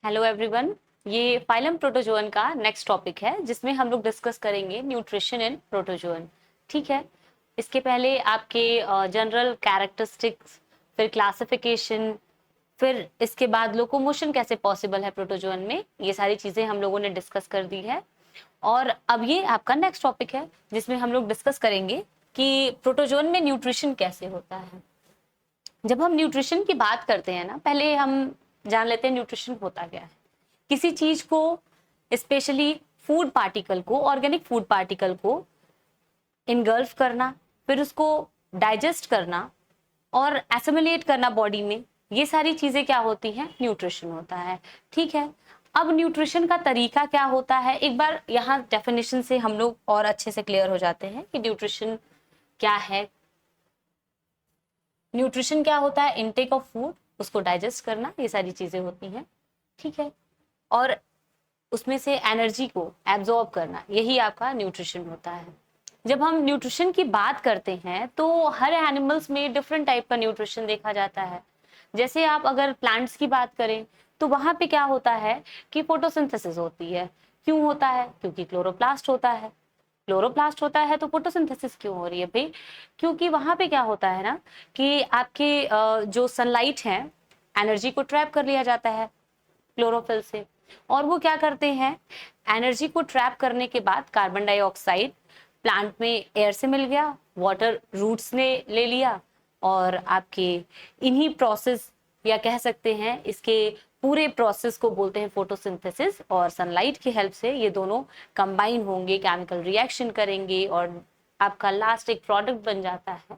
Hello everyone. ये phylum protozoan का next topic है जिसमें हम लोग डिस्कस करेंगे न्यूट्रिशन इन प्रोटोजोअन। ठीक है। इसके पहले आपके जनरल कैरेक्टरिस्टिक्स, फिर क्लासिफिकेशन, फिर इसके बाद लोकोमोशन कैसे पॉसिबल है प्रोटोजोअन में, ये सारी चीजें हम लोगों ने डिस्कस कर दी है। और अब ये आपका नेक्स्ट टॉपिक है जिसमें हम लोग डिस्कस करेंगे कि प्रोटोजोअन में न्यूट्रिशन कैसे होता है। जब हम न्यूट्रिशन की बात करते हैं ना, पहले हम जान लेते हैं न्यूट्रिशन होता क्या है। किसी चीज को, स्पेशली फूड पार्टिकल को, ऑर्गेनिक फूड पार्टिकल को इनगल्फ करना, फिर उसको डाइजेस्ट करना और एसिमिलेट करना बॉडी में, ये सारी चीजें क्या होती हैं? न्यूट्रिशन होता है। ठीक है। अब न्यूट्रिशन का तरीका क्या होता है, एक बार यहाँ डेफिनेशन से हम लोग और अच्छे से क्लियर हो जाते हैं कि न्यूट्रिशन क्या है। न्यूट्रिशन क्या होता है? इनटेक ऑफ फूड, उसको डाइजेस्ट करना, ये सारी चीजें होती हैं। ठीक है। और उसमें से एनर्जी को एब्जॉर्ब करना, यही आपका न्यूट्रिशन होता है। जब हम न्यूट्रिशन की बात करते हैं तो हर एनिमल्स में डिफरेंट टाइप का न्यूट्रिशन देखा जाता है। जैसे आप अगर प्लांट्स की बात करें तो वहां पे क्या होता है कि फोटोसिंथेसिस होती है। क्यों होता है? क्योंकि क्लोरोप्लास्ट होता है। क्लोरोप्लास्ट होता है तो फोटोसिंथेसिस क्यों हो रही है भाई? क्योंकि वहां पे क्या होता है ना कि आपके जो सनलाइट है, एनर्जी को ट्रैप कर लिया जाता है क्लोरोफिल से। और वो क्या करते हैं, एनर्जी को ट्रैप करने के बाद कार्बन डाइऑक्साइड प्लांट में एयर से मिल गया, वाटर रूट्स ने ले लिया, और आपके इन्हीं प्रोसेस, या कह सकते हैं इसके पूरे प्रोसेस को बोलते हैं फोटोसिंथेसिस। और सनलाइट की हेल्प से ये दोनों कंबाइन होंगे, केमिकल रिएक्शन करेंगे और आपका लास्ट एक प्रोडक्ट बन जाता है।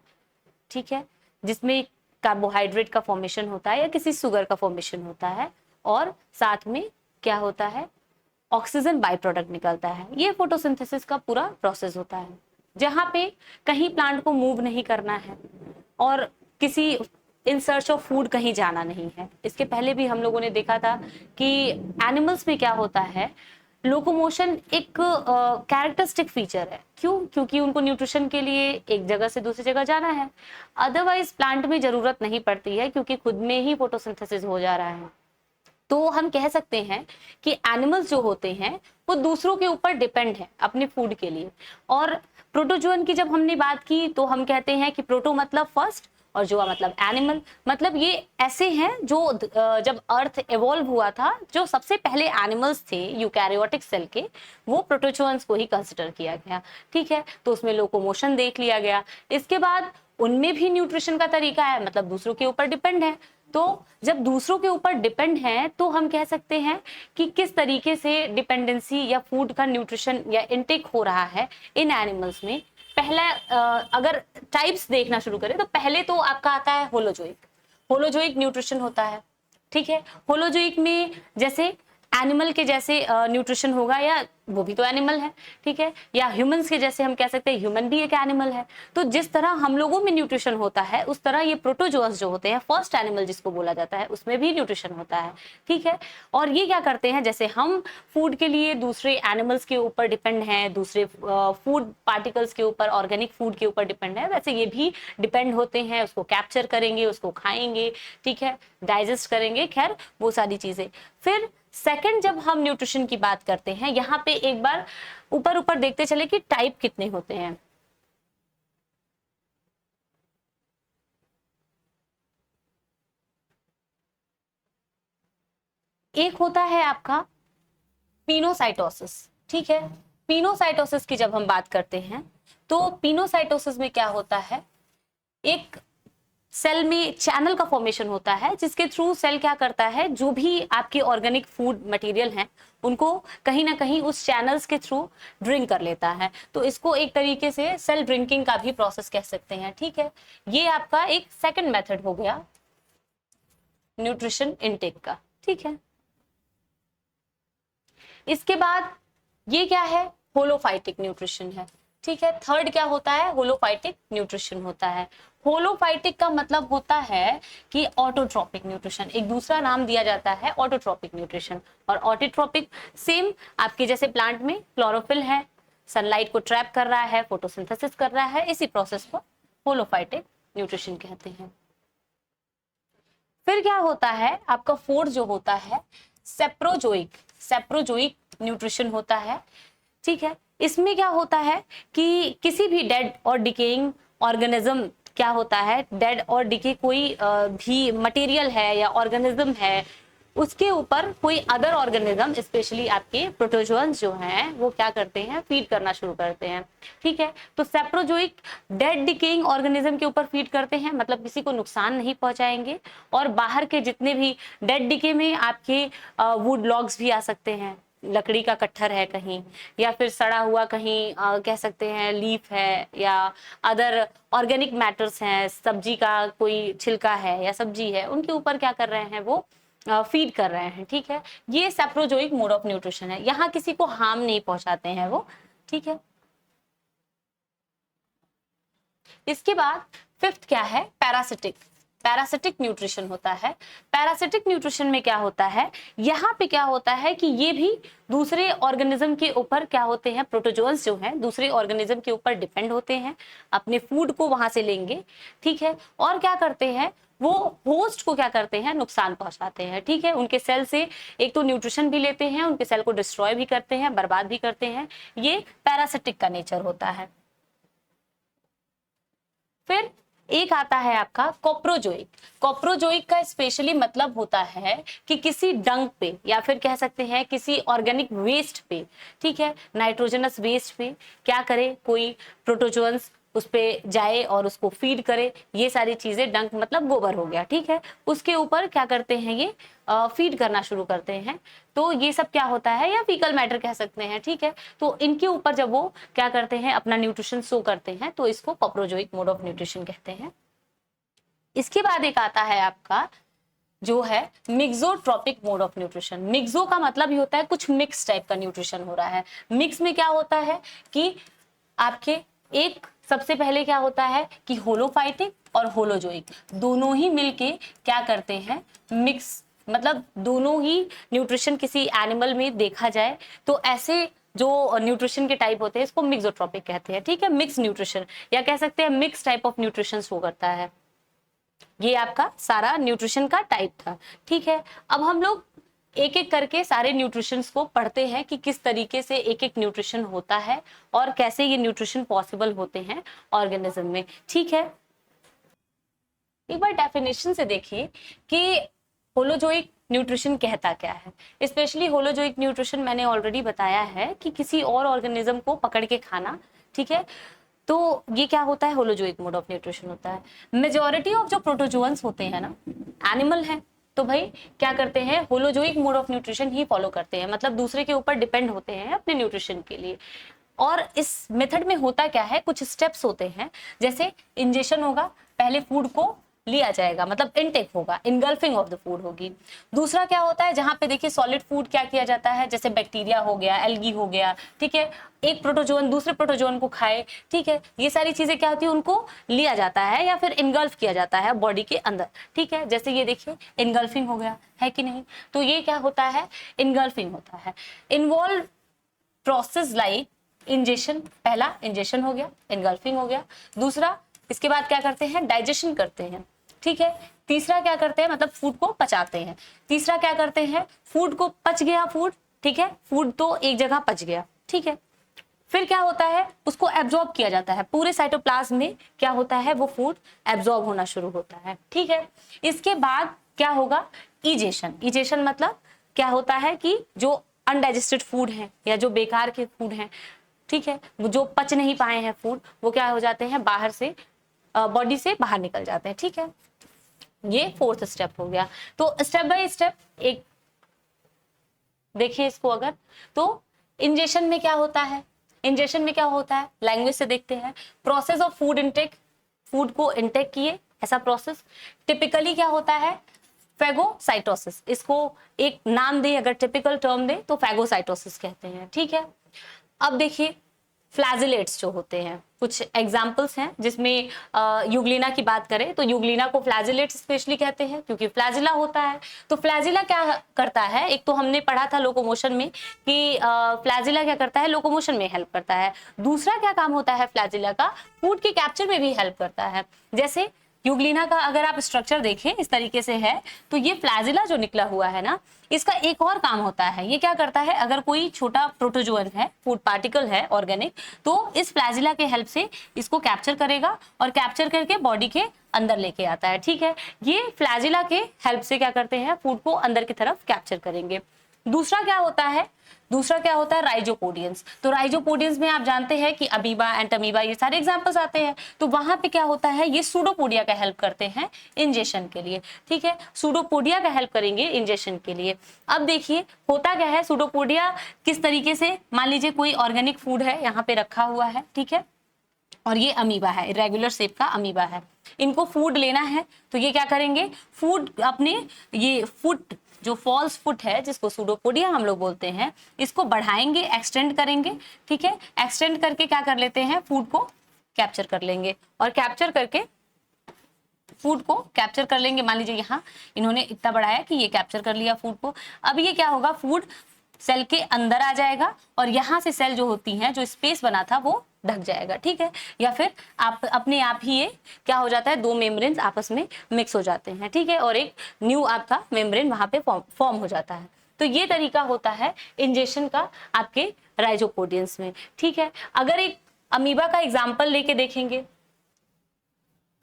ठीक है। जिसमें कार्बोहाइड्रेट का फॉर्मेशन होता है या किसी शुगर का फॉर्मेशन होता है, और साथ में क्या होता है, ऑक्सीजन बाय प्रोडक्ट निकलता है। ये फोटोसिंथेसिस का पूरा प्रोसेस होता है, जहां पे कहीं प्लांट को मूव नहीं करना है और किसी इन सर्च ऑफ फूड कहीं जाना नहीं है। इसके पहले भी हम लोगों ने देखा था कि एनिमल्स में क्या होता है, लोकोमोशन एक कैरेक्टरिस्टिक फीचर है। क्यों? क्योंकि उनको न्यूट्रिशन के लिए एक जगह से दूसरी जगह जाना है। अदरवाइज प्लांट में जरूरत नहीं पड़ती है क्योंकि खुद में ही फोटोसिंथेसिस हो जा रहा है। तो हम कह सकते हैं कि एनिमल्स जो होते हैं वो दूसरों के ऊपर डिपेंड है अपने फूड के लिए। और प्रोटोजोअन की जब हमने बात की तो हम कहते हैं कि प्रोटो मतलब फर्स्ट और जोआ मतलब एनिमल। मतलब ये ऐसे हैं जो जब अर्थ इवॉल्व हुआ था, जो सबसे पहले एनिमल्स थे यूकैरियोटिक सेल के, वो प्रोटोजोअन्स को ही कंसिडर किया गया। ठीक है। तो उसमें लोकोमोशन देख लिया गया। इसके बाद उनमें भी न्यूट्रिशन का तरीका है, मतलब दूसरों के ऊपर डिपेंड है। तो जब दूसरों के ऊपर डिपेंड है तो हम कह सकते हैं कि किस तरीके से डिपेंडेंसी या फूड का न्यूट्रिशन या इनटेक हो रहा है इन एनिमल्स में। पहला अगर टाइप्स देखना शुरू करें तो पहले तो आपका आता है होलोजोइक। होलोजोइक न्यूट्रिशन होता है। ठीक है। होलोजोइक में जैसे एनिमल के जैसे न्यूट्रिशन होगा, या वो भी तो एनिमल है। ठीक है। या ह्यूमंस के जैसे हम कह सकते हैं ह्यूमन भी एक एनिमल है। तो जिस तरह हम लोगों में न्यूट्रिशन होता है उस तरह ये प्रोटोजोअस जो होते हैं, फर्स्ट एनिमल जिसको बोला जाता है, उसमें भी न्यूट्रिशन होता है। ठीक है। और ये क्या करते हैं, जैसे हम फूड के लिए दूसरे एनिमल्स के ऊपर डिपेंड हैं, दूसरे फूड पार्टिकल्स के ऊपर, ऑर्गेनिक फूड के ऊपर डिपेंड है, वैसे ये भी डिपेंड होते हैं। उसको कैप्चर करेंगे, उसको खाएंगे, ठीक है, डाइजेस्ट करेंगे, खैर वो सारी चीजें। फिर सेकंड जब हम न्यूट्रिशन की बात करते हैं, यहाँ पे एक बार ऊपर ऊपर देखते चले कि टाइप कितने होते हैं। एक होता है आपका पिनोसाइटोसिस। ठीक है। पिनोसाइटोसिस की जब हम बात करते हैं तो पिनोसाइटोसिस में क्या होता है, एक सेल में चैनल का फॉर्मेशन होता है जिसके थ्रू सेल क्या करता है, जो भी आपके ऑर्गेनिक फूड मटेरियल हैं उनको कहीं ना कहीं उस चैनल्स के थ्रू ड्रिंक कर लेता है। तो इसको एक तरीके से सेल ड्रिंकिंग का भी प्रोसेस कह सकते हैं। ठीक है। ये आपका एक सेकंड मेथड हो गया न्यूट्रिशन इनटेक का। ठीक है। इसके बाद ये क्या है, होलोफाइटिक न्यूट्रिशन है। ठीक है। थर्ड क्या होता है, होलोफाइटिक न्यूट्रिशन होता है। होलोफाइटिक का मतलब होता है कि ऑटोट्रोपिक न्यूट्रिशन, एक दूसरा नाम दिया जाता है ऑटोट्रोपिक न्यूट्रिशन। और ऑटोट्रोपिक सेम आपके जैसे प्लांट में क्लोरोफिल है, सनलाइट को ट्रैप कर रहा है, फोटोसिंथेसिस कर रहा है, इसी प्रोसेस को होलोफाइटिक न्यूट्रिशन कहते हैं। फिर क्या होता है, आपका फोर्थ जो होता है सेप्रोजोइक न्यूट्रिशन होता है, ठीक है। इसमें क्या होता है कि किसी भी डेड और डिकेइंग ऑर्गेनिज्म, क्या होता है, डेड और डिके कोई भी मटेरियल है या ऑर्गेनिज्म है, उसके ऊपर कोई अदर ऑर्गेनिज्म, स्पेशली आपके प्रोटोजोअन्स जो हैं, वो क्या करते हैं, फीड करना शुरू करते हैं, ठीक है। तो सेप्रोजोइक डेड डिकेइंग ऑर्गेनिज्म के ऊपर फीड करते हैं, मतलब किसी को नुकसान नहीं पहुंचाएंगे, और बाहर के जितने भी डेड डिके में आपके वुड लॉग्स भी आ सकते हैं, लकड़ी का कट्ठर है कहीं, या फिर सड़ा हुआ कहीं कह सकते हैं लीफ है, या अदर ऑर्गेनिक मैटर्स हैं, सब्जी का कोई छिलका है या सब्जी है, उनके ऊपर क्या कर रहे हैं, वो फीड कर रहे हैं, ठीक है। ये सेप्रोजोइक मोड ऑफ न्यूट्रिशन है, यहाँ किसी को हार्म नहीं पहुंचाते हैं वो, ठीक है। इसके बाद फिफ्थ क्या है, पैरासिटिक न्यूट्रिशन होता है। पैरासिटिक न्यूट्रिशन में क्या होता है, यहाँ पे क्या होता है कि ये भी दूसरे ऑर्गेनिज्म के ऊपर क्या होते हैं, प्रोटोजोअन्स जो हैं दूसरे ऑर्गेनिज्म के ऊपर डिपेंड होते हैं, अपने फूड को वहां से लेंगे, ठीक है, और क्या करते हैं, वो होस्ट को क्या करते हैं, नुकसान पहुंचाते हैं, ठीक है। उनके सेल से एक तो न्यूट्रिशन भी लेते हैं, उनके सेल को डिस्ट्रॉय भी करते हैं, बर्बाद भी करते हैं, ये पैरासिटिक का नेचर होता है। फिर एक आता है आपका कोप्रोजोइक का स्पेशली मतलब होता है कि किसी डंक पे या फिर कह सकते हैं किसी ऑर्गेनिक वेस्ट पे, ठीक है, नाइट्रोजनस वेस्ट पे क्या करे, कोई प्रोटोजोअन्स उस पे जाए और उसको फीड करे, ये सारी चीजें, डंक मतलब गोबर हो गया, ठीक है, उसके ऊपर क्या करते हैं, ये फीड करना शुरू करते हैं, तो ये सब क्या होता है, या फीकल मैटर कह सकते हैं, ठीक है। तो इनके ऊपर जब वो क्या करते हैं, अपना न्यूट्रिशन शो करते हैं, तो इसको कोप्रोजोइक मोड ऑफ न्यूट्रिशन कहते हैं। इसके बाद एक आता है आपका जो है mixotrophic mode of nutrition. Myxo का मतलब ही होता है कुछ मिक्स टाइप का न्यूट्रिशन हो रहा है। मिक्स में क्या होता है कि आपके एक सबसे पहले क्या होता है कि होलोफाइटिक और होलोजोइक दोनों ही मिलके क्या करते हैं, मिक्स, मतलब दोनों ही न्यूट्रिशन किसी एनिमल में देखा जाए तो ऐसे जो न्यूट्रिशन के टाइप होते हैं इसको मिक्सोट्रॉपिक कहते हैं, ठीक है। मिक्स न्यूट्रिशन या कह सकते हैं mix type of nutrition show करता है। ये आपका सारा न्यूट्रिशन का टाइप था, ठीक है। अब हम लोग एक एक करके सारे न्यूट्रिशंस को पढ़ते हैं कि किस तरीके से एक एक न्यूट्रिशन होता है और कैसे ये न्यूट्रिशन पॉसिबल होते हैं ऑर्गेनिज्म में, ठीक है। एक बार डेफिनेशन से देखिए कि होलोजोइक न्यूट्रिशन कहता क्या है। स्पेशली होलोजोइक न्यूट्रिशन मैंने ऑलरेडी बताया है कि किसी और ऑर्गेनिज्म को पकड़ के खाना, ठीक है। तो ये क्या होता है, होलोजोइक मोड ऑफ न्यूट्रिशन होता है। मेजॉरिटी ऑफ जो प्रोटोजोअन्स होते हैं ना, एनिमल है, तो भाई क्या करते हैं, holozoic mode of nutrition he follow करते हैं, मतलब दूसरे के ऊपर डिपेंड होते हैं अपने न्यूट्रिशन के लिए। और इस मेथड में होता क्या है, कुछ स्टेप्स होते हैं, जैसे इंजेक्शन होगा, पहले फूड को लिया जाएगा, मतलब इनटेक होगा, इनगल्फिंग ऑफ द फूड होगी। दूसरा क्या होता है, जहां पे देखिए सॉलिड फूड क्या किया जाता है, जैसे बैक्टीरिया हो गया, एल्गी हो गया, ठीक है, एक प्रोटोजोन दूसरे प्रोटोजोन को खाए, ठीक है, ये सारी चीजें क्या होती है, उनको लिया जाता है या फिर इनगल्फ किया जाता है बॉडी के अंदर, ठीक है। जैसे ये देखिए इनगल्फिंग हो गया है कि नहीं, तो ये क्या होता है, इनगल्फिंग होता है। इन्वॉल्व प्रोसेस लाइक इंजेक्शन, पहला इंजेक्शन हो गया, इनगल्फिंग हो गया। दूसरा इसके बाद क्या करते हैं, डाइजेशन करते हैं, ठीक है। तीसरा क्या करते हैं, मतलब फूड को पचाते हैं। तीसरा क्या करते हैं, फूड को पच गया फूड, ठीक है, फूड तो एक जगह पच गया, ठीक है। फिर क्या होता है, उसको एब्जॉर्ब किया जाता है, पूरे साइटोप्लाज्म में क्या होता है, वो फूड एब्जॉर्ब होना शुरू होता है, ठीक है। इसके बाद क्या होगा, इजेशन मतलब क्या होता है कि जो अनडाइजेस्टेड फूड है या जो बेकार के फूड हैं, ठीक है, जो पच नहीं पाए हैं फूड, वो क्या हो जाते हैं, बाहर से बॉडी से बाहर निकल जाते हैं, ठीक है। ये फोर्थ स्टेप हो गया। तो स्टेप बाय स्टेप एक देखिए इसको, अगर तो इंजेक्शन में क्या होता है, इंजेक्शन में क्या होता है, लैंग्वेज से देखते हैं, process of food intake, food को इनटेक किए, ऐसा प्रोसेस। टिपिकली क्या होता है, फैगोसाइटोसिस, इसको एक नाम दे, अगर टिपिकल टर्म दे तो फैगोसाइटोसिस कहते हैं, ठीक है। अब देखिए फ्लैजिलेट्स जो होते हैं, कुछ एग्जाम्पल्स हैं, जिसमें यूग्लिना की बात करें तो यूग्लिना को फ्लैजिलेट्स स्पेशली कहते हैं क्योंकि फ्लैजिला होता है। तो फ्लैजिला क्या करता है, एक तो हमने पढ़ा था लोकोमोशन में कि फ्लैजिला क्या करता है, लोकोमोशन में हेल्प करता है। दूसरा क्या काम होता है फ्लैजिला का, फूड के कैप्चर में भी हेल्प करता है। जैसे यूग्लिना का अगर आप स्ट्रक्चर देखें इस तरीके से है, तो ये फ्लैजिला जो निकला हुआ है ना, इसका एक और काम होता है। ये क्या करता है, अगर कोई छोटा प्रोटोजोअन है, फूड पार्टिकल है ऑर्गेनिक, तो इस फ्लैजिला के हेल्प से इसको कैप्चर करेगा और कैप्चर करके बॉडी के अंदर लेके आता है। ठीक है, ये फ्लैजिला के हेल्प से क्या करते हैं, फूड को अंदर की तरफ कैप्चर करेंगे। दूसरा क्या होता है राइजोपोडियंस। तो राइजोपोडियंस में आप जानते हैं कि अमीबा, एंटमीबा, ये सारे एग्जांपल्स आते हैं। तो वहां पे क्या होता है, ये सूडोपोडिया का हेल्प करते हैं इंजेक्शन के लिए। ठीक है, सूडोपोडिया का हेल्प करेंगे इंजेक्शन के लिए। अब देखिए होता क्या है, सूडोपोडिया किस तरीके से, मान लीजिए कोई ऑर्गेनिक फूड है यहाँ पे रखा हुआ है, ठीक है, और ये अमीबा है, इरेगुलर शेप का अमीबा है। इनको फूड लेना है तो ये क्या करेंगे, फूड अपने ये फुट जो फॉल्स फुट है, जिसको सूडोपोडिया हम लोग बोलते हैं, इसको बढ़ाएंगे, एक्सटेंड करेंगे। ठीक है, एक्सटेंड करके क्या कर लेते हैं, फूड को कैप्चर कर लेंगे और कैप्चर करके फूड को कैप्चर कर लेंगे। मान लीजिए यहाँ इन्होंने इतना बढ़ाया कि ये कैप्चर कर लिया फूड को। अब ये क्या होगा, फूड सेल के अंदर आ जाएगा और यहाँ से सेल जो होती हैं, जो स्पेस बना था वो ढक जाएगा। ठीक है, या फिर आप अपने आप ही ये क्या हो जाता है, दो मेम्ब्रेन आपस में मिक्स हो जाते हैं। ठीक है, और एक न्यू आपका मेम्ब्रेन वहां पे फॉर्म हो जाता है। तो ये तरीका होता है इंजेक्शन का आपके राइजोपोडियंस में। ठीक है, अगर एक अमीबा का एग्जाम्पल लेके देखेंगे,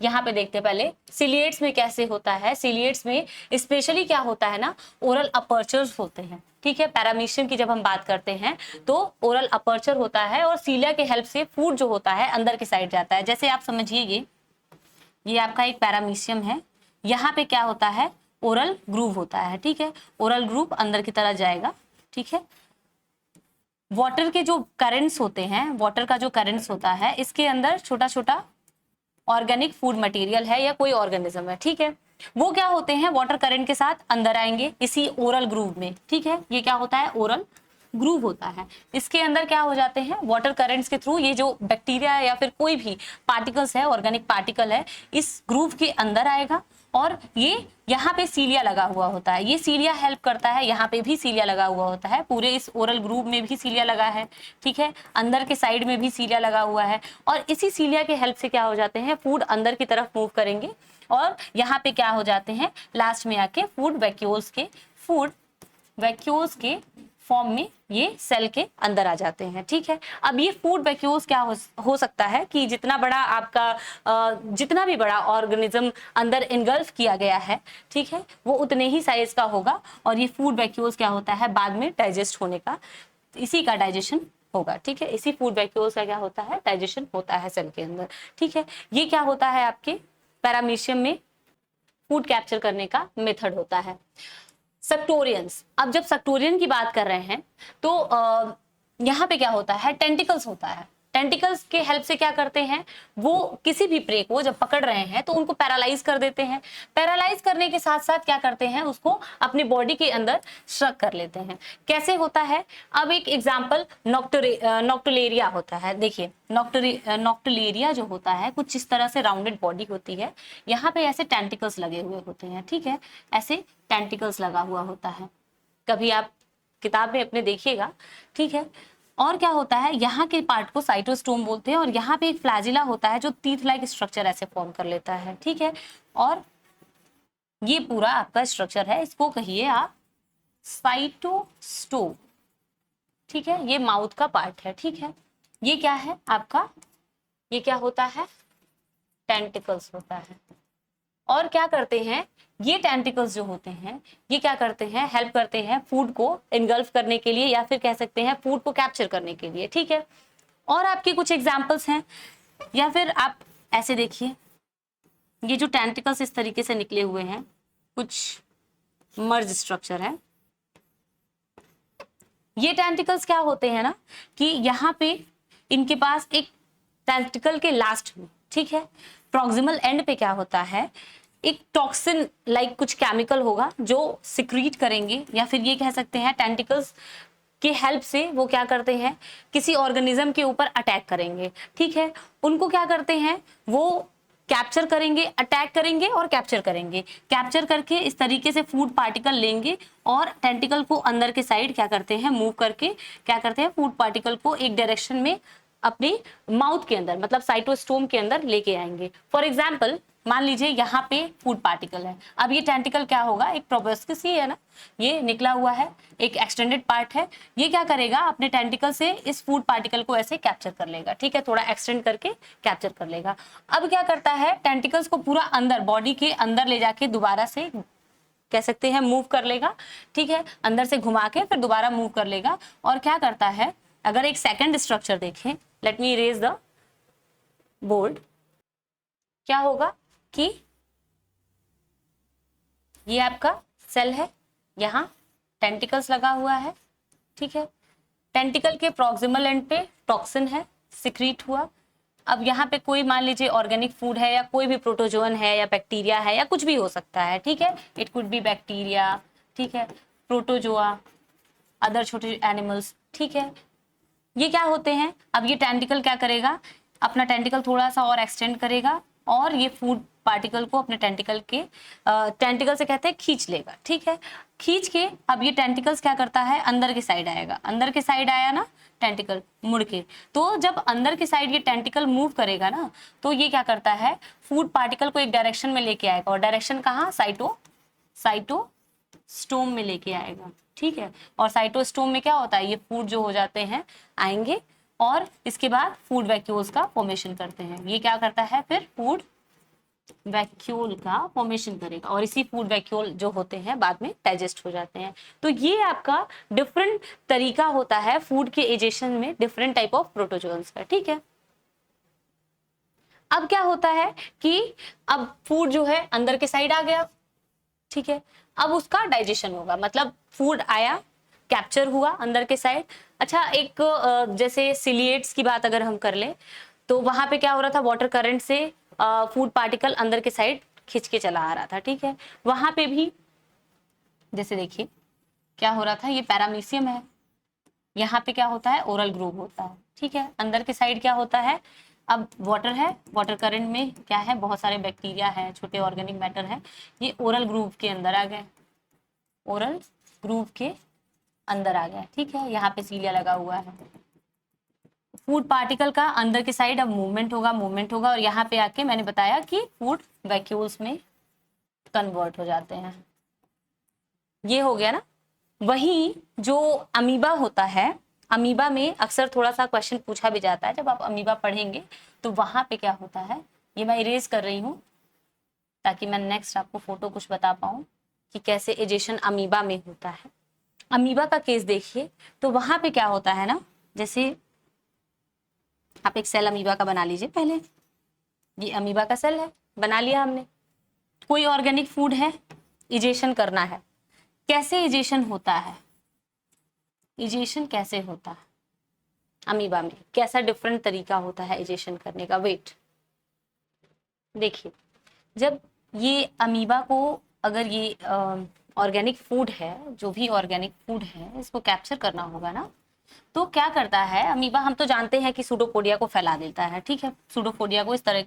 यहाँ पे देखते हैं पहले सिलिएट्स में कैसे होता है। सिलिएट्स में स्पेशली क्या होता है ना, ओरल अपर्चर्स होते हैं। ठीक है, पैरामीशियम की जब हम बात करते हैं तो ओरल अपर्चर होता है और सीलिया के हेल्प से फूड जो होता है अंदर की साइड जाता है। जैसे आप समझिए ये आपका एक पैरामीशियम है, यहाँ पे क्या होता है, ओरल ग्रूव होता है। ठीक है, ओरल ग्रूव अंदर की तरह जाएगा। ठीक है, वाटर के जो करंट्स होते हैं, वाटर का जो करंट्स होता है, इसके अंदर छोटा छोटा ऑर्गेनिक फूड मटेरियल है या कोई ऑर्गेनिज्म है। ठीक है, वो क्या होते हैं, वाटर करंट के साथ अंदर आएंगे इसी ओरल ग्रूव में। ठीक है, ये क्या होता है, ओरल ग्रूव होता है। इसके अंदर क्या हो जाते हैं, वाटर करंट्स के थ्रू ये जो बैक्टीरिया है या फिर कोई भी पार्टिकल्स है, ऑर्गेनिक पार्टिकल है, इस ग्रूव के अंदर आएगा और ये यहाँ पे सीलिया लगा हुआ होता है। ये सीलिया हेल्प करता है, यहाँ पे भी सीलिया लगा हुआ होता है, पूरे इस ओरल ग्रूव में भी सीलिया लगा है। ठीक है, अंदर के साइड में भी सीलिया लगा हुआ है और इसी सीलिया के हेल्प से क्या हो जाते हैं, फूड अंदर की तरफ मूव करेंगे और यहाँ पे क्या हो जाते हैं, लास्ट में आके फूड वैक्यूल्स के फॉर्म में ये सेल के अंदर आ जाते हैं। ठीक है, अब ये फूड वैक्यूल्स क्या हो सकता है कि जितना बड़ा आपका जितना भी बड़ा ऑर्गेनिज्म अंदर इनगल्फ किया गया है, ठीक है, वो उतने ही साइज का होगा और ये फूड वैक्यूल्स क्या होता है, बाद में डाइजेस्ट होने का, इसी का डाइजेशन होगा। ठीक है, इसी फूड वैक्यूल्स का क्या होता है, डाइजेशन होता है सेल के अंदर। ठीक है, ये क्या होता है, आपके पैरामीशियम में फूड कैप्चर करने का मेथड होता है। सेक्टोरियंस, अब जब सेक्टोरियन की बात कर रहे हैं तो यहाँ पे क्या होता है, टेंटिकल्स होता है। टेंटिकल्स के हेल्प से क्या करते हैं, वो किसी भी प्रे को जब पकड़ रहे हैं तो उनको पैरालाइज कर देते हैं। पैरालाइज करने के साथ साथ क्या करते हैं, उसको अपनी बॉडी के अंदर स्ट्रक कर लेते हैं। कैसे होता है, अब एक एग्जांपल नॉक्टुलेरिया होता है। देखिए नॉक्टुलेरिया जो होता है कुछ इस तरह से राउंडेड बॉडी होती है, यहाँ पे ऐसे टेंटिकल्स लगे हुए होते हैं। ठीक है, ऐसे टेंटिकल्स लगा हुआ होता है, कभी आप किताब में अपने देखिएगा। ठीक है, और क्या होता है, यहाँ के पार्ट को साइटोस्टोम बोलते हैं और यहाँ पे एक फ्लैजिला होता है जो टीथ लाइक स्ट्रक्चर ऐसे फॉर्म कर लेता है। ठीक है, और ये पूरा आपका स्ट्रक्चर है, इसको कहिए आप साइटोस्टोम। ठीक है, ये माउथ का पार्ट है। ठीक है, ये क्या है आपका, ये क्या होता है, टेंटिकल्स होता है। और क्या करते हैं, ये टेंटिकल्स जो होते हैं ये क्या करते हैं, हेल्प करते हैं फूड को इनगल्फ करने के लिए या फिर कह सकते हैं फूड को कैप्चर करने के लिए। ठीक है, और आपके कुछ एग्जांपल्स हैं, या फिर आप ऐसे देखिए, ये जो टेंटिकल्स इस तरीके से निकले हुए हैं, कुछ मर्ज स्ट्रक्चर है। ये टेंटिकल्स क्या होते हैं ना, कि यहाँ पे इनके पास एक टेंटिकल के लास्ट में, ठीक है, प्रॉक्सिमल एंड पे क्या होता है, एक टॉक्सिन लाइक कुछ केमिकल होगा जो सिक्रीट करेंगे, या फिर ये कह सकते हैं टेंटिकल्स के हेल्प से वो क्या करते हैं, किसी ऑर्गेनिज्म के ऊपर अटैक करेंगे। ठीक है, उनको क्या करते हैं, वो कैप्चर करेंगे, अटैक करेंगे और कैप्चर करेंगे। कैप्चर करके इस तरीके से फूड पार्टिकल लेंगे और टेंटिकल को अंदर के साइड क्या करते हैं, मूव करके क्या करते हैं, फूड पार्टिकल को एक डायरेक्शन में अपने माउथ के अंदर, मतलब साइटोस्टोम के अंदर लेके आएंगे। फॉर एग्जाम्पल मान लीजिए यहाँ पे फूड पार्टिकल है, अब ये टेंटिकल क्या होगा, एक प्रोबेस्किस ही है ना, ये निकला हुआ है, एक एक्सटेंडेड पार्ट है, ये क्या करेगा अपने टेंटिकल से इस फूड पार्टिकल को ऐसे कैप्चर कर लेगा, ठीक है, थोड़ा एक्सटेंड करके कैप्चर कर लेगा। अब क्या करता है, टेंटिकल्स को पूरा अंदर, बॉडी के अंदर ले जाके दोबारा से कह सकते हैं मूव कर लेगा, ठीक है, अंदर से घुमा के फिर दोबारा मूव कर लेगा। और क्या करता है, अगर एक सेकंड स्ट्रक्चर देखें, let me erase the board, क्या होगा कि ये आपका सेल है, यहाँ टेंटिकल्स लगा हुआ है, ठीक है, टेंटिकल के प्रॉक्सिमल एंड पे टॉक्सिन है, सिक्रीट हुआ। अब यहाँ पे कोई मान लीजिए ऑर्गेनिक फूड है या कोई भी प्रोटोजोन है या बैक्टीरिया है या कुछ भी हो सकता है, ठीक है, इट कुड बी बैक्टीरिया, ठीक है, प्रोटोजोआ, अदर छोटे एनिमल्स, ठीक है, ये क्या होते हैं। अब ये टेंटिकल क्या करेगा, अपना टेंटिकल थोड़ा सा और एक्सटेंड करेगा और ये फूड पार्टिकल को अपने टेंटिकल से कहते हैं खींच लेगा, ठीक है, खींच के अब ये टेंटिकल्स क्या करता है, अंदर की साइड आएगा, अंदर की साइड आया ना टेंटिकल मुड़ के, तो जब अंदर की साइड ये टेंटिकल मूव करेगा ना, तो ये क्या करता है, फूड पार्टिकल को एक डायरेक्शन में लेके आएगा, और डायरेक्शन कहाँ, साइटोस्टोम में लेके आएगा, ठीक है, और साइटोस्टोम में क्या होता है, ये फूड जो हो जाते हैं आएंगे और इसके बाद फूड वैक्यूल्स का फॉर्मेशन करते हैं। ये क्या करता है, फिर फूड वैक्यूल का फॉर्मेशन करेगा और इसी फूड वैक्यूल जो होते हैं बाद में डाइजेस्ट हो जाते हैं। तो ये आपका डिफरेंट तरीका होता है फूड के एजेशन में, डिफरेंट टाइप ऑफ प्रोटोजोन्स का, ठीक है। अब क्या होता है कि अब फूड जो है अंदर के साइड आ गया, ठीक है, अब उसका डाइजेशन होगा, मतलब फूड आया, कैप्चर हुआ अंदर के साइड। अच्छा, एक जैसे सिलिएट्स की बात अगर हम कर ले, तो वहां पे क्या हो रहा था, वाटर करंट से फूड पार्टिकल अंदर के साइड खींच के चला आ रहा था, ठीक है, वहां पे भी जैसे देखिए क्या हो रहा था, ये पैरामीशियम है, यहाँ पे क्या होता है, ओरल ग्रूव होता है, ठीक है, अंदर के साइड क्या होता है, अब वाटर है, वाटर करंट में क्या है, बहुत सारे बैक्टीरिया है, छोटे ऑर्गेनिक मैटर है, ये ओरल ग्रूव के अंदर आ गए, ओरल ग्रूव के अंदर आ गया, ठीक है, यहाँ पे सीलिया लगा हुआ है। फूड पार्टिकल का अंदर की साइड अब मूवमेंट होगा और यहाँ पे आके मैंने बताया कि फूड वैक्यूल्स में कन्वर्ट हो जाते हैं। ये हो गया ना। वही जो अमीबा होता है, अमीबा में अक्सर थोड़ा सा क्वेश्चन पूछा भी जाता है, जब आप अमीबा पढ़ेंगे तो वहां पे क्या होता है, ये मैं इरेज कर रही हूँ ताकि मैं नेक्स्ट आपको फोटो कुछ बता पाऊँ कि कैसे एजेशन अमीबा में होता है। अमीबा का केस देखिए तो वहां पे क्या होता है ना, जैसे आप एक सेल अमीबा का बना लीजिए, पहले ये अमीबा का सेल है, बना लिया हमने, कोई ऑर्गेनिक फूड है, इजेशन करना है, कैसे इजेशन होता है, इजेशन कैसे होता है अमीबा में, कैसा डिफरेंट तरीका होता है इजेशन करने का। वेट देखिए, जब ये अमीबा को, अगर ये ऑर्गेनिक फूड है, जो भी ऑर्गेनिक फूड है इसको कैप्चर करना होगा ना, तो क्या करता है अमीबा, हम तो जानते हैं कि सूडोपोडिया को फैला देता है, ठीक है, सूडोपोडिया को इस तरह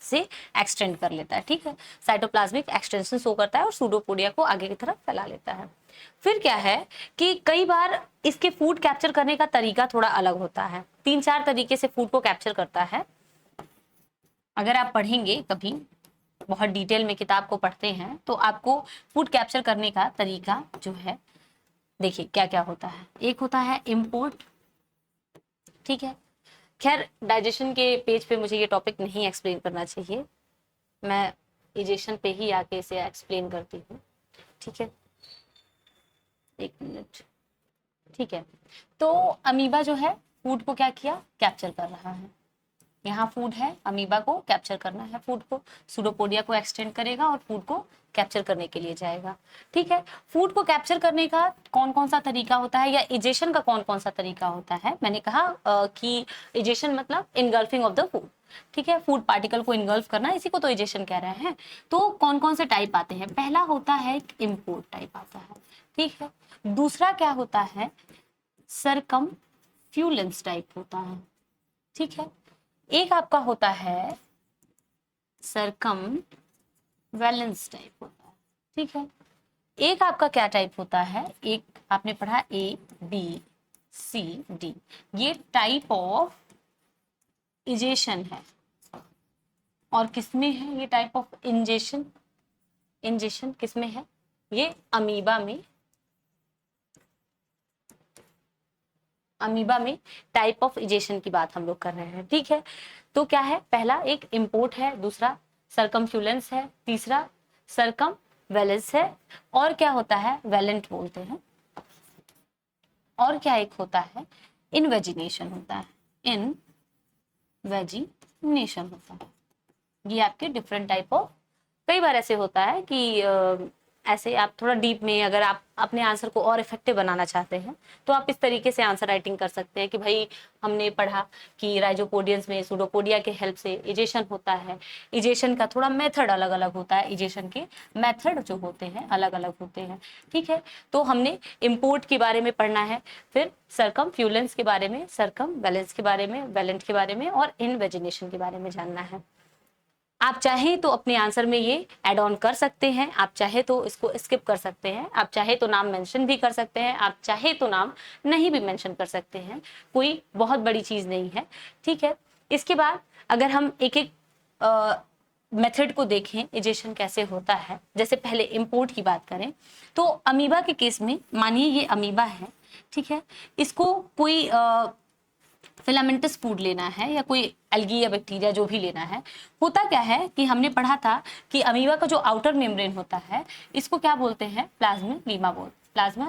से एक्सटेंड कर लेता है, ठीक है, साइटोप्लाज्मिक एक्सटेंशन शो करता है और सूडोपोडिया को आगे की तरफ फैला लेता है। फिर क्या है कि कई बार इसके फूड कैप्चर करने का तरीका थोड़ा अलग होता है, 3-4 तरीके से फूड को कैप्चर करता है। अगर आप पढ़ेंगे कभी बहुत डिटेल में किताब को पढ़ते हैं तो आपको फूड कैप्चर करने का तरीका जो है, देखिए क्या क्या होता है। एक होता है इम्पोर्ट, ठीक है, खैर डाइजेशन के पेज पे मुझे ये टॉपिक नहीं एक्सप्लेन करना चाहिए, मैं इजेशन पे ही आके इसे एक्सप्लेन करती हूँ, ठीक है, एक मिनट, ठीक है। तो अमीबा जो है फूड को क्या किया, कैप्चर कर रहा है, यहाँ फूड है, अमीबा को कैप्चर करना है फूड को, सूडोपोडिया को एक्सटेंड करेगा और फूड को कैप्चर करने के लिए जाएगा, ठीक है। फूड को कैप्चर करने का कौन कौन सा तरीका होता है या इजेशन का कौन कौन सा तरीका होता है, मैंने कहा कि इजेशन मतलब इनगल्फिंग ऑफ द फूड, ठीक है, फूड पार्टिकल को इनगल्फ करना, इसी को तो इजेशन कह रहे हैं। तो कौन कौन से टाइप आते हैं, पहला होता है इम्पोर्ट टाइप आता है, ठीक है, दूसरा क्या होता है, सरकमफ्यूलेंस टाइप होता है, ठीक है, एक आपका होता है सरकमवैलेंस टाइप होता है, ठीक है, एक आपका क्या टाइप होता है, एक आपने पढ़ा ABCD, ये टाइप ऑफ इजेशन है, और किसमें है ये टाइप ऑफ इंजेशन? इंजेशन किसमें है? ये अमीबा में, अमीबा में टाइप ऑफ इजेशन की बात हम लोग कर रहे हैं, ठीक है। तो क्या है, पहला एक इम्पोर्ट है, दूसरा सरकमफ्यूलेंस है, तीसरा सरकमवेलेंस है, और क्या होता है, वेलेंट बोलते हैं, और क्या एक होता है, इनवेजिनेशन होता है, इनवेजिनेशन होता है। ये आपके डिफरेंट टाइप ऑफ, कई बार ऐसे होता है कि ऐसे आप थोड़ा डीप में अगर आप अपने आंसर को और इफेक्टिव बनाना चाहते हैं तो आप इस तरीके से आंसर राइटिंग कर सकते हैं कि भाई हमने पढ़ा कि राइजोपोडियंस में सूडोपोडिया के हेल्प से इजेशन होता है, इजेशन का थोड़ा मेथड अलग अलग होता है, इजेशन के मेथड जो होते हैं अलग अलग होते हैं, ठीक है। तो हमने इम्पोर्ट के बारे में पढ़ना है, फिर सरकमफ्यूलेंस के बारे में, सरकमवेलेंस के बारे में, वेलेंट के बारे में, और इनवेजिनेशन के बारे में जानना है। आप चाहें तो अपने आंसर में ये ऐड ऑन कर सकते हैं, आप चाहे तो इसको स्किप कर सकते हैं, आप चाहे तो नाम मेंशन भी कर सकते हैं, आप चाहे तो नाम नहीं भी मेंशन कर सकते हैं, कोई बहुत बड़ी चीज नहीं है, ठीक है। इसके बाद अगर हम एक एक मेथड को देखें, इजेशन कैसे होता है, जैसे पहले इंपोर्ट की बात करें तो अमीबा के केस में मानिए ये अमीबा है, ठीक है, इसको कोई फिलामेंटस फूड लेना है या कोई एल्गी या बैक्टीरिया जो भी लेना है, होता क्या है कि हमने पढ़ा था कि अमीबा का जो आउटर मेम्ब्रेन होता है इसको क्या बोलते हैं, प्लाज्मा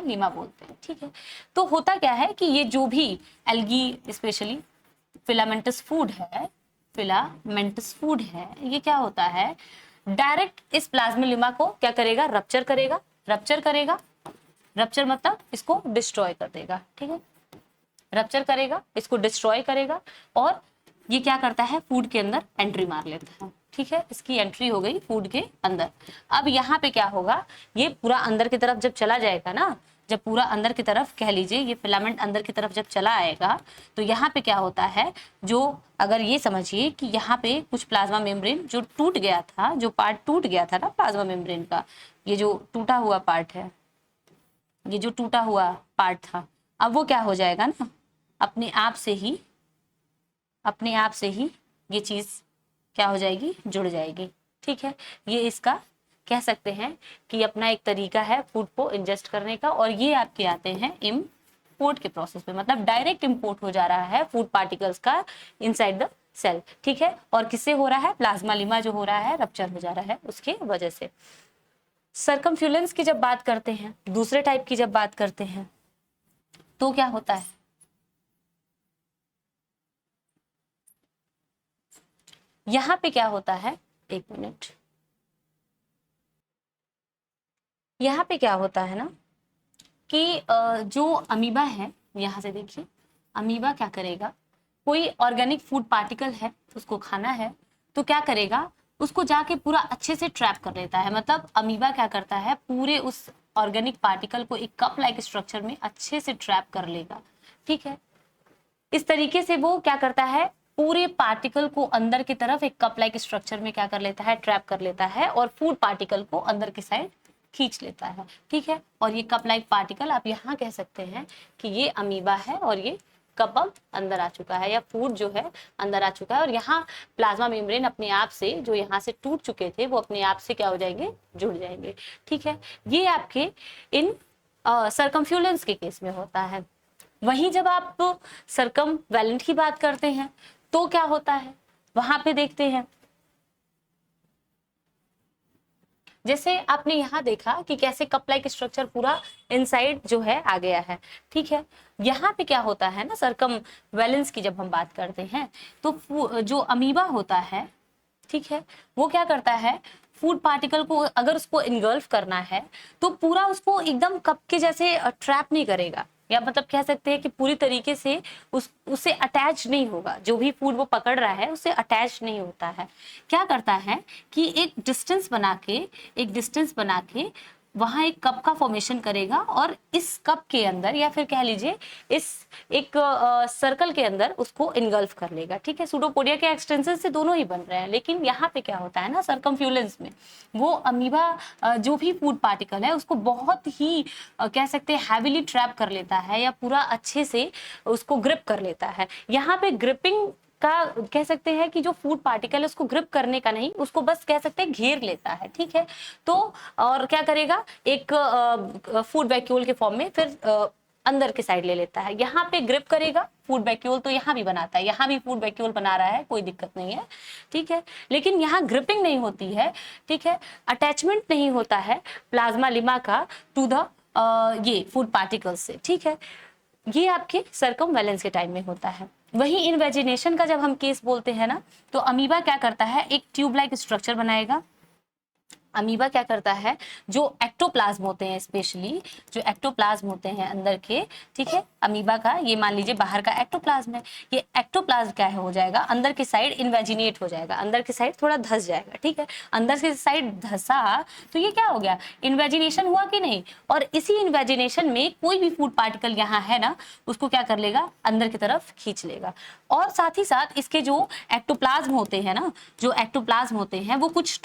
लीमा बोलते हैं, ठीक है। तो होता क्या है कि ये जो भी एल्गी स्पेशली फिलामेंटस फूड है, ये क्या होता है, डायरेक्ट इस प्लाज्मा को क्या करेगा, रप्चर करेगा, रप्चर मतलब इसको डिस्ट्रॉय कर देगा, ठीक है, रप्चर करेगा, इसको डिस्ट्रॉय करेगा, और ये क्या करता है, फूड के अंदर एंट्री मार लेता है, ठीक है, इसकी एंट्री हो गई फूड के अंदर। अब यहाँ पे क्या होगा, ये पूरा अंदर की तरफ जब चला जाएगा ना, जब पूरा अंदर की तरफ कह लीजिए ये फिलामेंट अंदर की तरफ जब चला आएगा तो यहाँ पे क्या होता है, जो अगर ये समझिए कि यहाँ पे कुछ प्लाज्मा मेम्ब्रेन जो टूट गया था, जो पार्ट टूट गया था ना प्लाज्मा मेम्ब्रेन का, ये जो टूटा हुआ पार्ट है, ये जो टूटा हुआ पार्ट था, अब वो क्या हो जाएगा ना, अपने आप से ही ये चीज क्या हो जाएगी, जुड़ जाएगी, ठीक है। ये इसका कह सकते हैं कि अपना एक तरीका है फूड को इंजेस्ट करने का, और ये आपके आते हैं इम्पोर्ट के प्रोसेस में, मतलब डायरेक्ट इम्पोर्ट हो जा रहा है फूड पार्टिकल्स का इनसाइड द सेल, ठीक है। और किससे हो रहा है, प्लाज्मा लीमा जो हो रहा है, रप्चर हो जा रहा है उसके वजह से। सरकमफ्यूलेंस की जब बात करते हैं, दूसरे टाइप की जब बात करते हैं, तो क्या होता है, यहां पे क्या होता है, एक मिनट, यहाँ पे क्या होता है ना कि जो अमीबा है, यहां से देखिए, अमीबा क्या करेगा, कोई ऑर्गेनिक फूड पार्टिकल है उसको खाना है, तो क्या करेगा, उसको जाके पूरा अच्छे से ट्रैप कर लेता है, मतलब अमीबा क्या करता है, पूरे उस ऑर्गेनिक पार्टिकल को एक कप लाइक स्ट्रक्चर में अच्छे से ट्रैप कर लेगा, ठीक है। इस तरीके से वो क्या करता है, पूरे पार्टिकल को अंदर की तरफ एक कप लाइक स्ट्रक्चर में क्या कर लेता है, ट्रैप कर लेता है, और फूड पार्टिकल को अंदर की साइड खींच लेता है, ठीक है। और ये कप लाइक पार्टिकल आप यहाँ कह सकते हैं कि ये अमीबा है, और ये कप अब अंदर आ चुका है, या फूड जो है अंदर आ चुका है, और यहाँ प्लाज्मा मेम्ब्रेन अपने आप से, जो यहाँ से टूट चुके थे वो अपने आप से क्या हो जाएंगे, जुड़ जाएंगे, ठीक है। ये आपके इन सरकमफ्यूलेंस के केस में होता है। वहीं जब आप सरकमवेलेंट की बात करते हैं तो क्या होता है, वहां पे देखते हैं, जैसे आपने यहाँ देखा कि कैसे कप लाइक स्ट्रक्चर पूरा इनसाइड जो है आ गया है, ठीक है। यहाँ पे क्या होता है ना, सरकमवेलेंस की जब हम बात करते हैं तो जो अमीबा होता है, ठीक है, वो क्या करता है, फूड पार्टिकल को अगर उसको इनगल्फ करना है तो पूरा उसको एकदम कप के जैसे ट्रैप नहीं करेगा, या मतलब कह सकते हैं कि पूरी तरीके से उससे अटैच नहीं होगा, जो भी फूड वो पकड़ रहा है उससे अटैच नहीं होता है। क्या करता है कि एक डिस्टेंस बना के वहां एक कप का फॉर्मेशन करेगा, और इस कप के अंदर, या फिर कह लीजिए इस एक सर्कल के अंदर उसको इनगल्फ कर लेगा, ठीक है। सूडोपोडिया के एक्सटेंशन से दोनों ही बन रहे हैं, लेकिन यहाँ पे क्या होता है ना, सरकमफ्यूलेंस में वो अमीबा जो भी फूड पार्टिकल है उसको बहुत ही कह सकते हैं हैवीली ट्रैप कर लेता है, या पूरा अच्छे से उसको ग्रिप कर लेता है। यहाँ पे ग्रिपिंग का कह सकते हैं कि जो फूड पार्टिकल है उसको ग्रिप करने का नहीं, उसको बस कह सकते हैं घेर लेता है, ठीक है। तो और क्या करेगा, एक फूड वैक्यूल के फॉर्म में फिर अंदर के साइड ले लेता है। यहाँ पे ग्रिप करेगा फूड वैक्यूल, तो यहाँ भी बनाता है, यहाँ भी फूड वैक्यूल बना रहा है, कोई दिक्कत नहीं है, ठीक है। लेकिन यहाँ ग्रिपिंग नहीं होती है, ठीक है, अटैचमेंट नहीं होता है प्लाज्मा लिमा का टू द ये फूड पार्टिकल्स से, ठीक है। ये आपके सर्कमवेलेंस के टाइम में होता है। वही इनवेजिनेशन का जब हम केस बोलते हैं ना, तो अमीबा क्या करता है, एक ट्यूब लाइक स्ट्रक्चर बनाएगा। अमीबा क्या करता है, जो एक्टोप्लाज्म होते हैं, स्पेशली जो एक्टोप्लाज्म होते हैं अंदर के, ठीक है, अमीबा का ये मान लीजिए बाहर का एक्टोप्लाज्म है, ये एक्टोप्लाज्म क्या है हो जाएगा, अंदर की साइड इन्वेजिनेट हो जाएगा, अंदर की साइड थोड़ा धस जाएगा, ठीक है। अंदर की साइड धसा तो ये क्या हो गया, इन्वेजिनेशन हुआ कि नहीं, और इसी इन्वेजिनेशन में कोई भी फूड पार्टिकल यहाँ है ना, उसको क्या कर लेगा, अंदर की तरफ खींच लेगा। और साथ ही साथ इसके जो एक्टोप्लाज्म होते हैं ना, जो एक्टोप्लाज्म होते हैं वो कुछ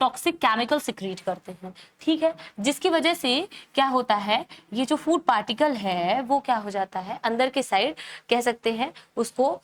टॉक्सिक केमिकल सिक्रीट करते हैं, ठीक है, जिसकी वजह से क्या होता है, ये जो फूड पार्टिकल है वो क्या हो जाता है, अंदर के साइड कह सकते हैं उसको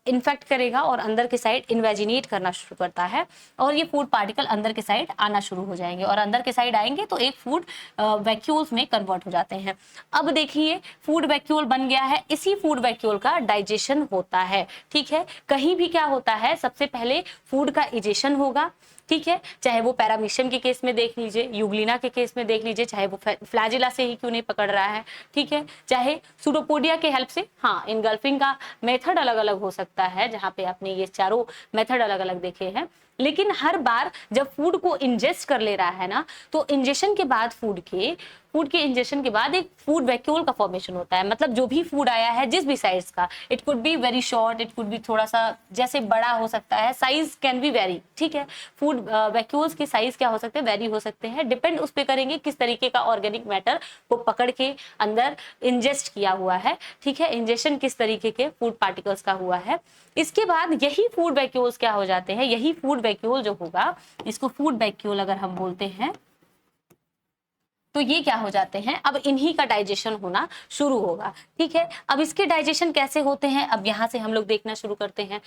इन्फेक्ट करेगा और अंदर के साइड इन्वेजिनेट करना शुरू करता है, और ये फूड पार्टिकल अंदर के साइड आना शुरू हो जाएंगे, और अंदर के साइड आएंगे तो एक फूड वैक्यूल्स में कन्वर्ट हो जाते हैं। अब देखिए फूड वैक्यूल बन गया है, इसी फूड वैक्यूल का डाइजेशन होता है, ठीक है। कहीं भी क्या होता है, सबसे पहले फूड का इजेशन होगा, ठीक है, चाहे वो पैरामीशियम के केस में देख लीजिए, यूग्लिना के केस में देख लीजिए, चाहे वो फ्लैजिला से ही क्यों नहीं पकड़ रहा है, ठीक है, चाहे सूडोपोडिया के हेल्प से। हाँ, इनगल्फिंग का मेथड अलग अलग हो सकता है, जहां पे आपने ये चारों मेथड अलग अलग देखे हैं, लेकिन हर बार जब फूड को इंजेस्ट कर ले रहा है ना, तो इंजेशन के बाद फूड के इंजेशन के बाद एक फूड वैक्यूल का फॉर्मेशन होता है। मतलब जो भी फूड आया है जिस भी साइज का, it could be very short, it could be थोड़ा सा जैसे बड़ा हो सकता है, साइज कैन बी वेरी, ठीक है। फूड वैक्यूल्स के साइज क्या हो सकते हैं, वेरी हो सकते हैं, डिपेंड उस पे करेंगे किस तरीके का ऑर्गेनिक मैटर को पकड़ के अंदर इंजेस्ट किया हुआ है, ठीक है, इंजेशन किस तरीके के फूड पार्टिकल्स का हुआ है। इसके बाद यही फूड वैक्यूल्स क्या हो जाते हैं, यही फूड वैक्यूल जो होगा, इसको फूड वैक्यूल अगर हम बोलते हैं, तो ये क्या हो जाते हैं, अब इन्हीं का डाइजेशन होना शुरू होगा, ठीक है। अब इसके डाइजेशन कैसे होते हैं, अब यहां से हम लोग देखना शुरू करते हैं।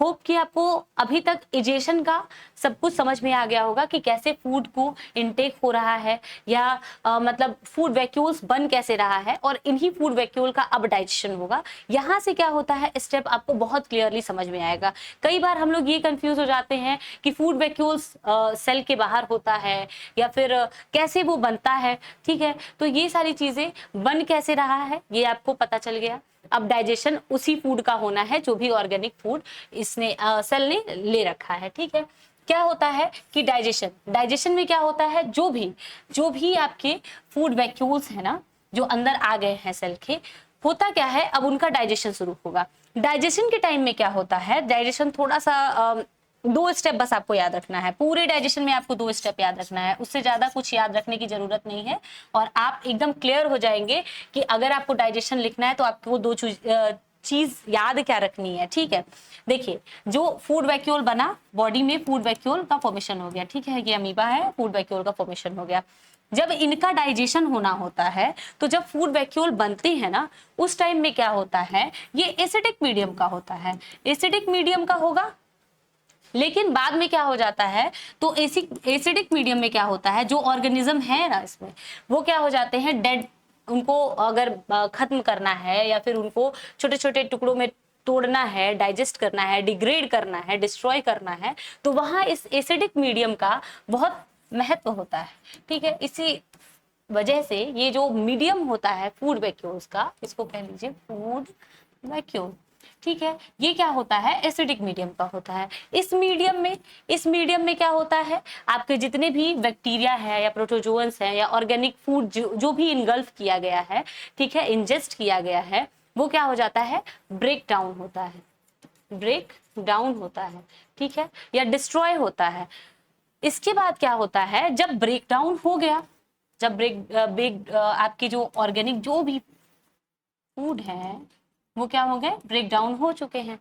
होप कि आपको अभी तक इजेशन का सब कुछ समझ में आ गया होगा कि कैसे फूड को इनटेक हो रहा है, या मतलब फूड वैक्यूल्स बन कैसे रहा है, और इन्हीं फूड वैक्यूल का अब डाइजेशन होगा। यहाँ से क्या होता है, स्टेप आपको बहुत क्लियरली समझ में आएगा। कई बार हम लोग ये कंफ्यूज हो जाते हैं कि फूड वैक्यूल्स सेल के बाहर होता है या फिर कैसे वो बनता है, ठीक है। तो ये सारी चीजें बन कैसे रहा है ये आपको पता चल गया। अब डाइजेशन उसी फूड का होना है जो भी ऑर्गेनिक फूड इसने सेल ने ले रखा है, ठीक है। क्या होता है कि डाइजेशन में क्या होता है, जो भी आपके फूड वैक्यूल्स है ना, जो अंदर आ गए हैं सेल के, होता क्या है, अब उनका डाइजेशन शुरू होगा। डाइजेशन के टाइम में क्या होता है, डाइजेशन थोड़ा सा 2 स्टेप बस आपको याद रखना है, पूरे डाइजेशन में आपको 2 स्टेप याद रखना है, उससे ज्यादा कुछ याद रखने की जरूरत नहीं है, और आप एकदम क्लियर हो जाएंगे कि अगर आपको डाइजेशन लिखना है तो आपको 2 चीज याद क्या रखनी है, ठीक है। देखिए, जो फूड वैक्यूल बना, बॉडी में फूड वैक्यूल का फॉर्मेशन हो गया, ठीक है, ये अमीबा है, फूड वैक्यूल का फॉर्मेशन हो गया। जब इनका डाइजेशन होना होता है, तो जब फूड वैक्यूल बनते हैं ना, उस टाइम में क्या होता है, ये एसिडिक मीडियम का होता है, एसिडिक मीडियम का होगा। लेकिन बाद में क्या हो जाता है, तो एसिडिक मीडियम में क्या होता है, जो ऑर्गेनिज्म है ना इसमें, वो क्या हो जाते हैं, डेड। उनको अगर खत्म करना है या फिर उनको छोटे छोटे टुकड़ों में तोड़ना है, डाइजेस्ट करना है, डिग्रेड करना है, डिस्ट्रॉय करना है, तो वहां इस एसिडिक मीडियम का बहुत महत्व होता है, ठीक है। इसी वजह से ये जो मीडियम होता है फूड वैक्यूल्स का, इसको कह लीजिए फूड वैक्यूल, ठीक है, ये क्या होता है, एसिडिक मीडियम का होता है। इस मीडियम में क्या होता है, आपके जितने भी बैक्टीरिया है या प्रोटोजोअन्स है या ऑर्गेनिक फूड जो भी इनगल्फ किया गया है, ठीक है, इंजेस्ट किया गया है, वो क्या हो जाता है, ब्रेक डाउन होता है, ठीक है, या डिस्ट्रॉय होता है। इसके बाद क्या होता है, जब ब्रेक डाउन हो गया, जब आपके जो ऑर्गेनिक जो भी फूड है वो क्या हो गए, ब्रेक डाउन हो चुके हैं।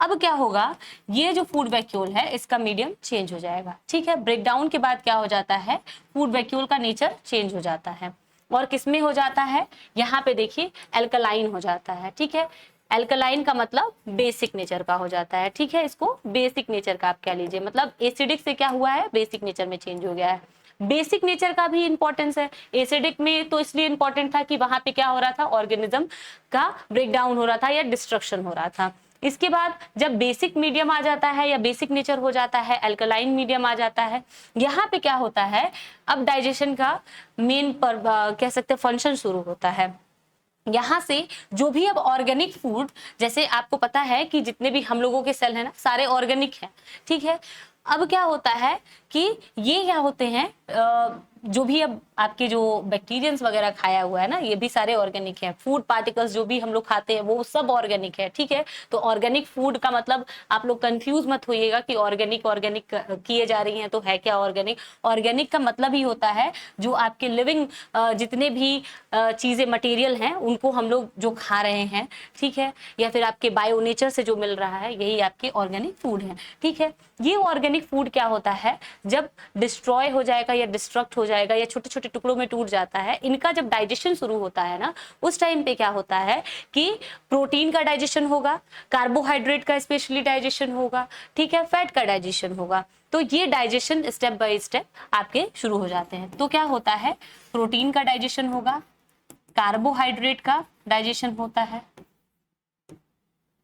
अब क्या होगा, ये जो फूड वैक्यूल है इसका मीडियम चेंज हो जाएगा, ठीक है। ब्रेक डाउन के बाद क्या हो जाता है, फूड वैक्यूल का नेचर चेंज हो जाता है, और किसमें हो जाता है, यहाँ पे देखिए एल्कलाइन हो जाता है, ठीक है। एल्कलाइन का मतलब बेसिक नेचर का हो जाता है, ठीक है, इसको बेसिक नेचर का आप कह लीजिए, मतलब एसिडिक से क्या हुआ है, बेसिक नेचर में चेंज हो गया है। बेसिक नेचर का भी इंपॉर्टेंस है, एसिडिक में तो इसलिए इंपॉर्टेंट था कि वहां पे क्या हो रहा था, ऑर्गेनिज्म का ब्रेकडाउन हो रहा था या डिस्ट्रक्शन हो रहा था। इसके बाद जब बेसिक मीडियम आ जाता है या बेसिक नेचर हो जाता है, अल्कलाइन मीडियम आ जाता है, यहाँ पे क्या होता है, अब डाइजेशन का मेन पर कह सकते हैं फंक्शन शुरू होता है। यहाँ से जो भी अब ऑर्गेनिक फूड, जैसे आपको पता है कि जितने भी हम लोगों के सेल है ना, सारे ऑर्गेनिक हैं, ठीक है। अब क्या होता है कि ये क्या होते हैं, जो भी अब आपके जो बैक्टीरियंस वगैरह खाया हुआ है ना, ये भी सारे ऑर्गेनिक है। फूड पार्टिकल्स जो भी हम लोग खाते हैं वो सब ऑर्गेनिक है, ठीक है। तो ऑर्गेनिक फूड का मतलब आप लोग कंफ्यूज मत होइएगा कि ऑर्गेनिक ऑर्गेनिक किए जा रही हैं तो है क्या ऑर्गेनिक। ऑर्गेनिक का मतलब ही होता है जो आपके लिविंग जितने भी चीजें मटेरियल हैं उनको हम लोग जो खा रहे हैं, ठीक है, या फिर आपके बायो नेचर से जो मिल रहा है, यही आपके ऑर्गेनिक फूड है, ठीक है। ये ऑर्गेनिक फूड क्या होता है, जब डिस्ट्रॉय हो जाएगा या डिस्ट्रक्ट हो जाएगा या छोटे छोटे टुकड़ों में टूट जाता है, इनका जब डाइजेशन शुरू होता है ना, उस टाइम पे क्या होता है कि प्रोटीन का डाइजेशन होगा, कार्बोहाइड्रेट का स्पेशली डाइजेशन होगा, ठीक है, फैट का डाइजेशन होगा। तो ये डाइजेशन स्टेप बाय स्टेप आपके शुरू हो जाते हैं। तो क्या होता है, प्रोटीन का डाइजेशन होगा, कार्बोहाइड्रेट का डाइजेशन होता है,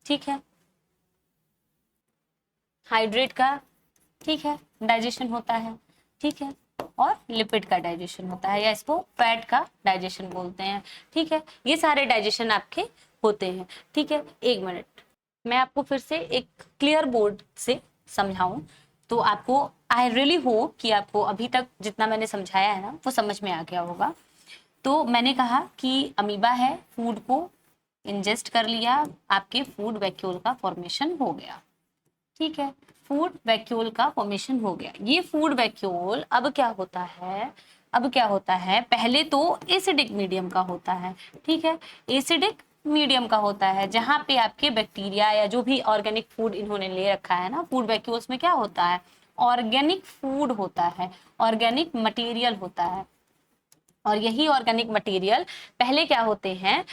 ठीक है, हाइड्रेट का, ठीक है, डाइजेशन होता है, ठीक है, और लिपिड का डाइजेशन होता है, या इसको फैट का डाइजेशन बोलते हैं, ठीक है। ये सारे डाइजेशन आपके होते हैं, ठीक है। एक मिनट, मैं आपको फिर से एक क्लियर बोर्ड से समझाऊं तो आपको, आई रियली होप कि आपको अभी तक जितना मैंने समझाया है ना वो समझ में आ गया होगा। तो मैंने कहा कि अमीबा है, फूड को इंजेस्ट कर लिया, आपके फूड वैक्यूल का फॉर्मेशन हो गया, ठीक है, फूड वैक्यूल का फॉर्मेशन हो गया। ये फूड वैक्यूल अब क्या होता है, अब क्या होता है, पहले तो एसिडिक मीडियम का होता है, ठीक है, एसिडिक मीडियम का होता है, जहां पे आपके बैक्टीरिया या जो भी ऑर्गेनिक फूड इन्होंने ले रखा है ना, फूड वैक्यूल्स में क्या होता है, ऑर्गेनिक फूड होता है, ऑर्गेनिक मटेरियल होता है। और यही ऑर्गेनिक मटेरियल पहले क्या होते हैं,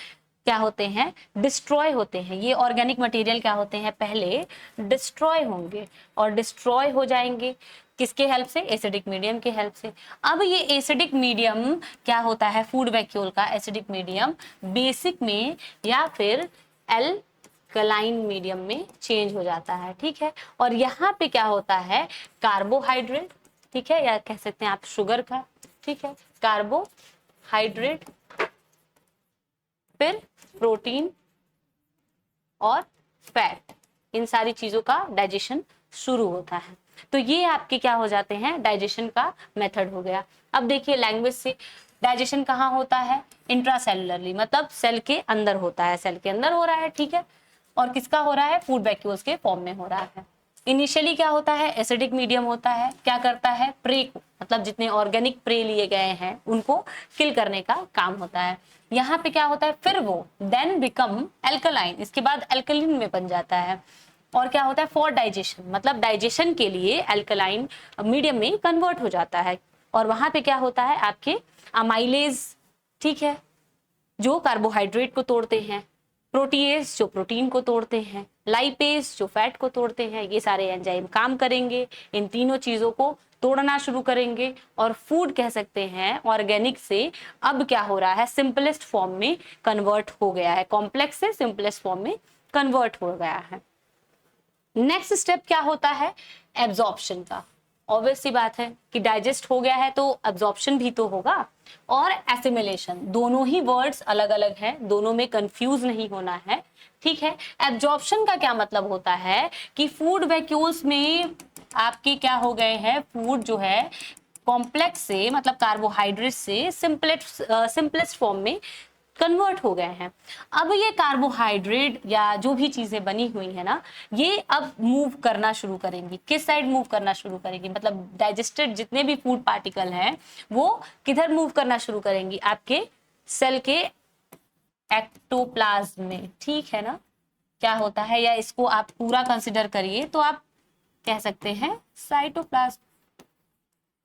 क्या होते हैं, डिस्ट्रॉय होते हैं। ये ऑर्गेनिक मटेरियल क्या होते हैं, पहले डिस्ट्रॉय होंगे और डिस्ट्रॉय हो जाएंगे, किसके हेल्प से, एसिडिक मीडियम के हेल्प से। अब ये एसिडिक मीडियम क्या होता है, फूड वैक्यूल का एसिडिक मीडियम बेसिक में या फिर एल्कलाइन मीडियम में चेंज हो जाता है, ठीक है। और यहाँ पे क्या होता है, कार्बोहाइड्रेट, ठीक है, या कह सकते हैं आप शुगर का, ठीक है, कार्बोहाइड्रेट, फिर प्रोटीन और फैट, इन सारी चीजों का डाइजेशन शुरू होता है। तो ये आपके क्या हो जाते हैं, डाइजेशन का मेथड हो गया। अब देखिए लैंग्वेज से डाइजेशन कहाँ होता है, इंट्रासेलुलरली, मतलब सेल के अंदर होता है, सेल के अंदर हो रहा है, ठीक है। और किसका हो रहा है, फूड वैक्यूल्स के फॉर्म में हो रहा है। इनिशियली क्या होता है, एसिडिक मीडियम होता है, क्या करता है, प्रे को, मतलब जितने ऑर्गेनिक प्रे लिए गए हैं उनको किल करने का काम होता है। यहाँ पे क्या होता है, फिर वो देन बिकम एल्कलाइन, इसके बाद एल्कलिन में बन जाता है। और क्या होता है, फॉर डाइजेशन, मतलब डाइजेशन के लिए एल्कलाइन मीडियम में कन्वर्ट हो जाता है। और वहां पे क्या होता है, आपके अमाइलेज, ठीक है, जो कार्बोहाइड्रेट को तोड़ते हैं, प्रोटीएज जो प्रोटीन को तोड़ते हैं, लाइपेज जो फैट को तोड़ते हैं, ये सारे एंजाइम काम करेंगे, इन तीनों चीजों को तोड़ना शुरू करेंगे और फूड कह सकते हैं ऑर्गेनिक से अब क्या हो रहा है, सिंपलेस्ट फॉर्म में कन्वर्ट हो गया है, कॉम्प्लेक्स से सिंपलेस्ट फॉर्म में कन्वर्ट हो गया है। नेक्स्ट स्टेप क्या होता है, एब्जॉर्प्शन का। ऑब्वियस सी बात है कि डाइजेस्ट हो गया है तो एब्जॉर्प्शन भी तो होगा, और एसिमिलेशन, दोनों ही वर्ड्स अलग अलग हैं, दोनों में कंफ्यूज नहीं होना है, ठीक है। एब्जॉर्प्शन का क्या मतलब होता है कि फूड वैक्यूल्स में आपके क्या हो गए हैं, फूड जो है कॉम्प्लेक्स से, मतलब कार्बोहाइड्रेट से सिंपलेस्ट फॉर्म में कन्वर्ट हो गए हैं। अब ये कार्बोहाइड्रेट या जो भी चीजें बनी हुई है ना, ये अब मूव करना शुरू करेंगी, किस साइड मूव करना शुरू करेंगी, मतलब डाइजेस्टेड जितने भी फूड पार्टिकल हैं वो किधर मूव करना शुरू करेंगी, आपके सेल के एक्टोप्लाज्म में, ठीक है ना। क्या होता है, या इसको आप पूरा कंसिडर करिए तो आप कह सकते हैं साइटोप्लाज्म,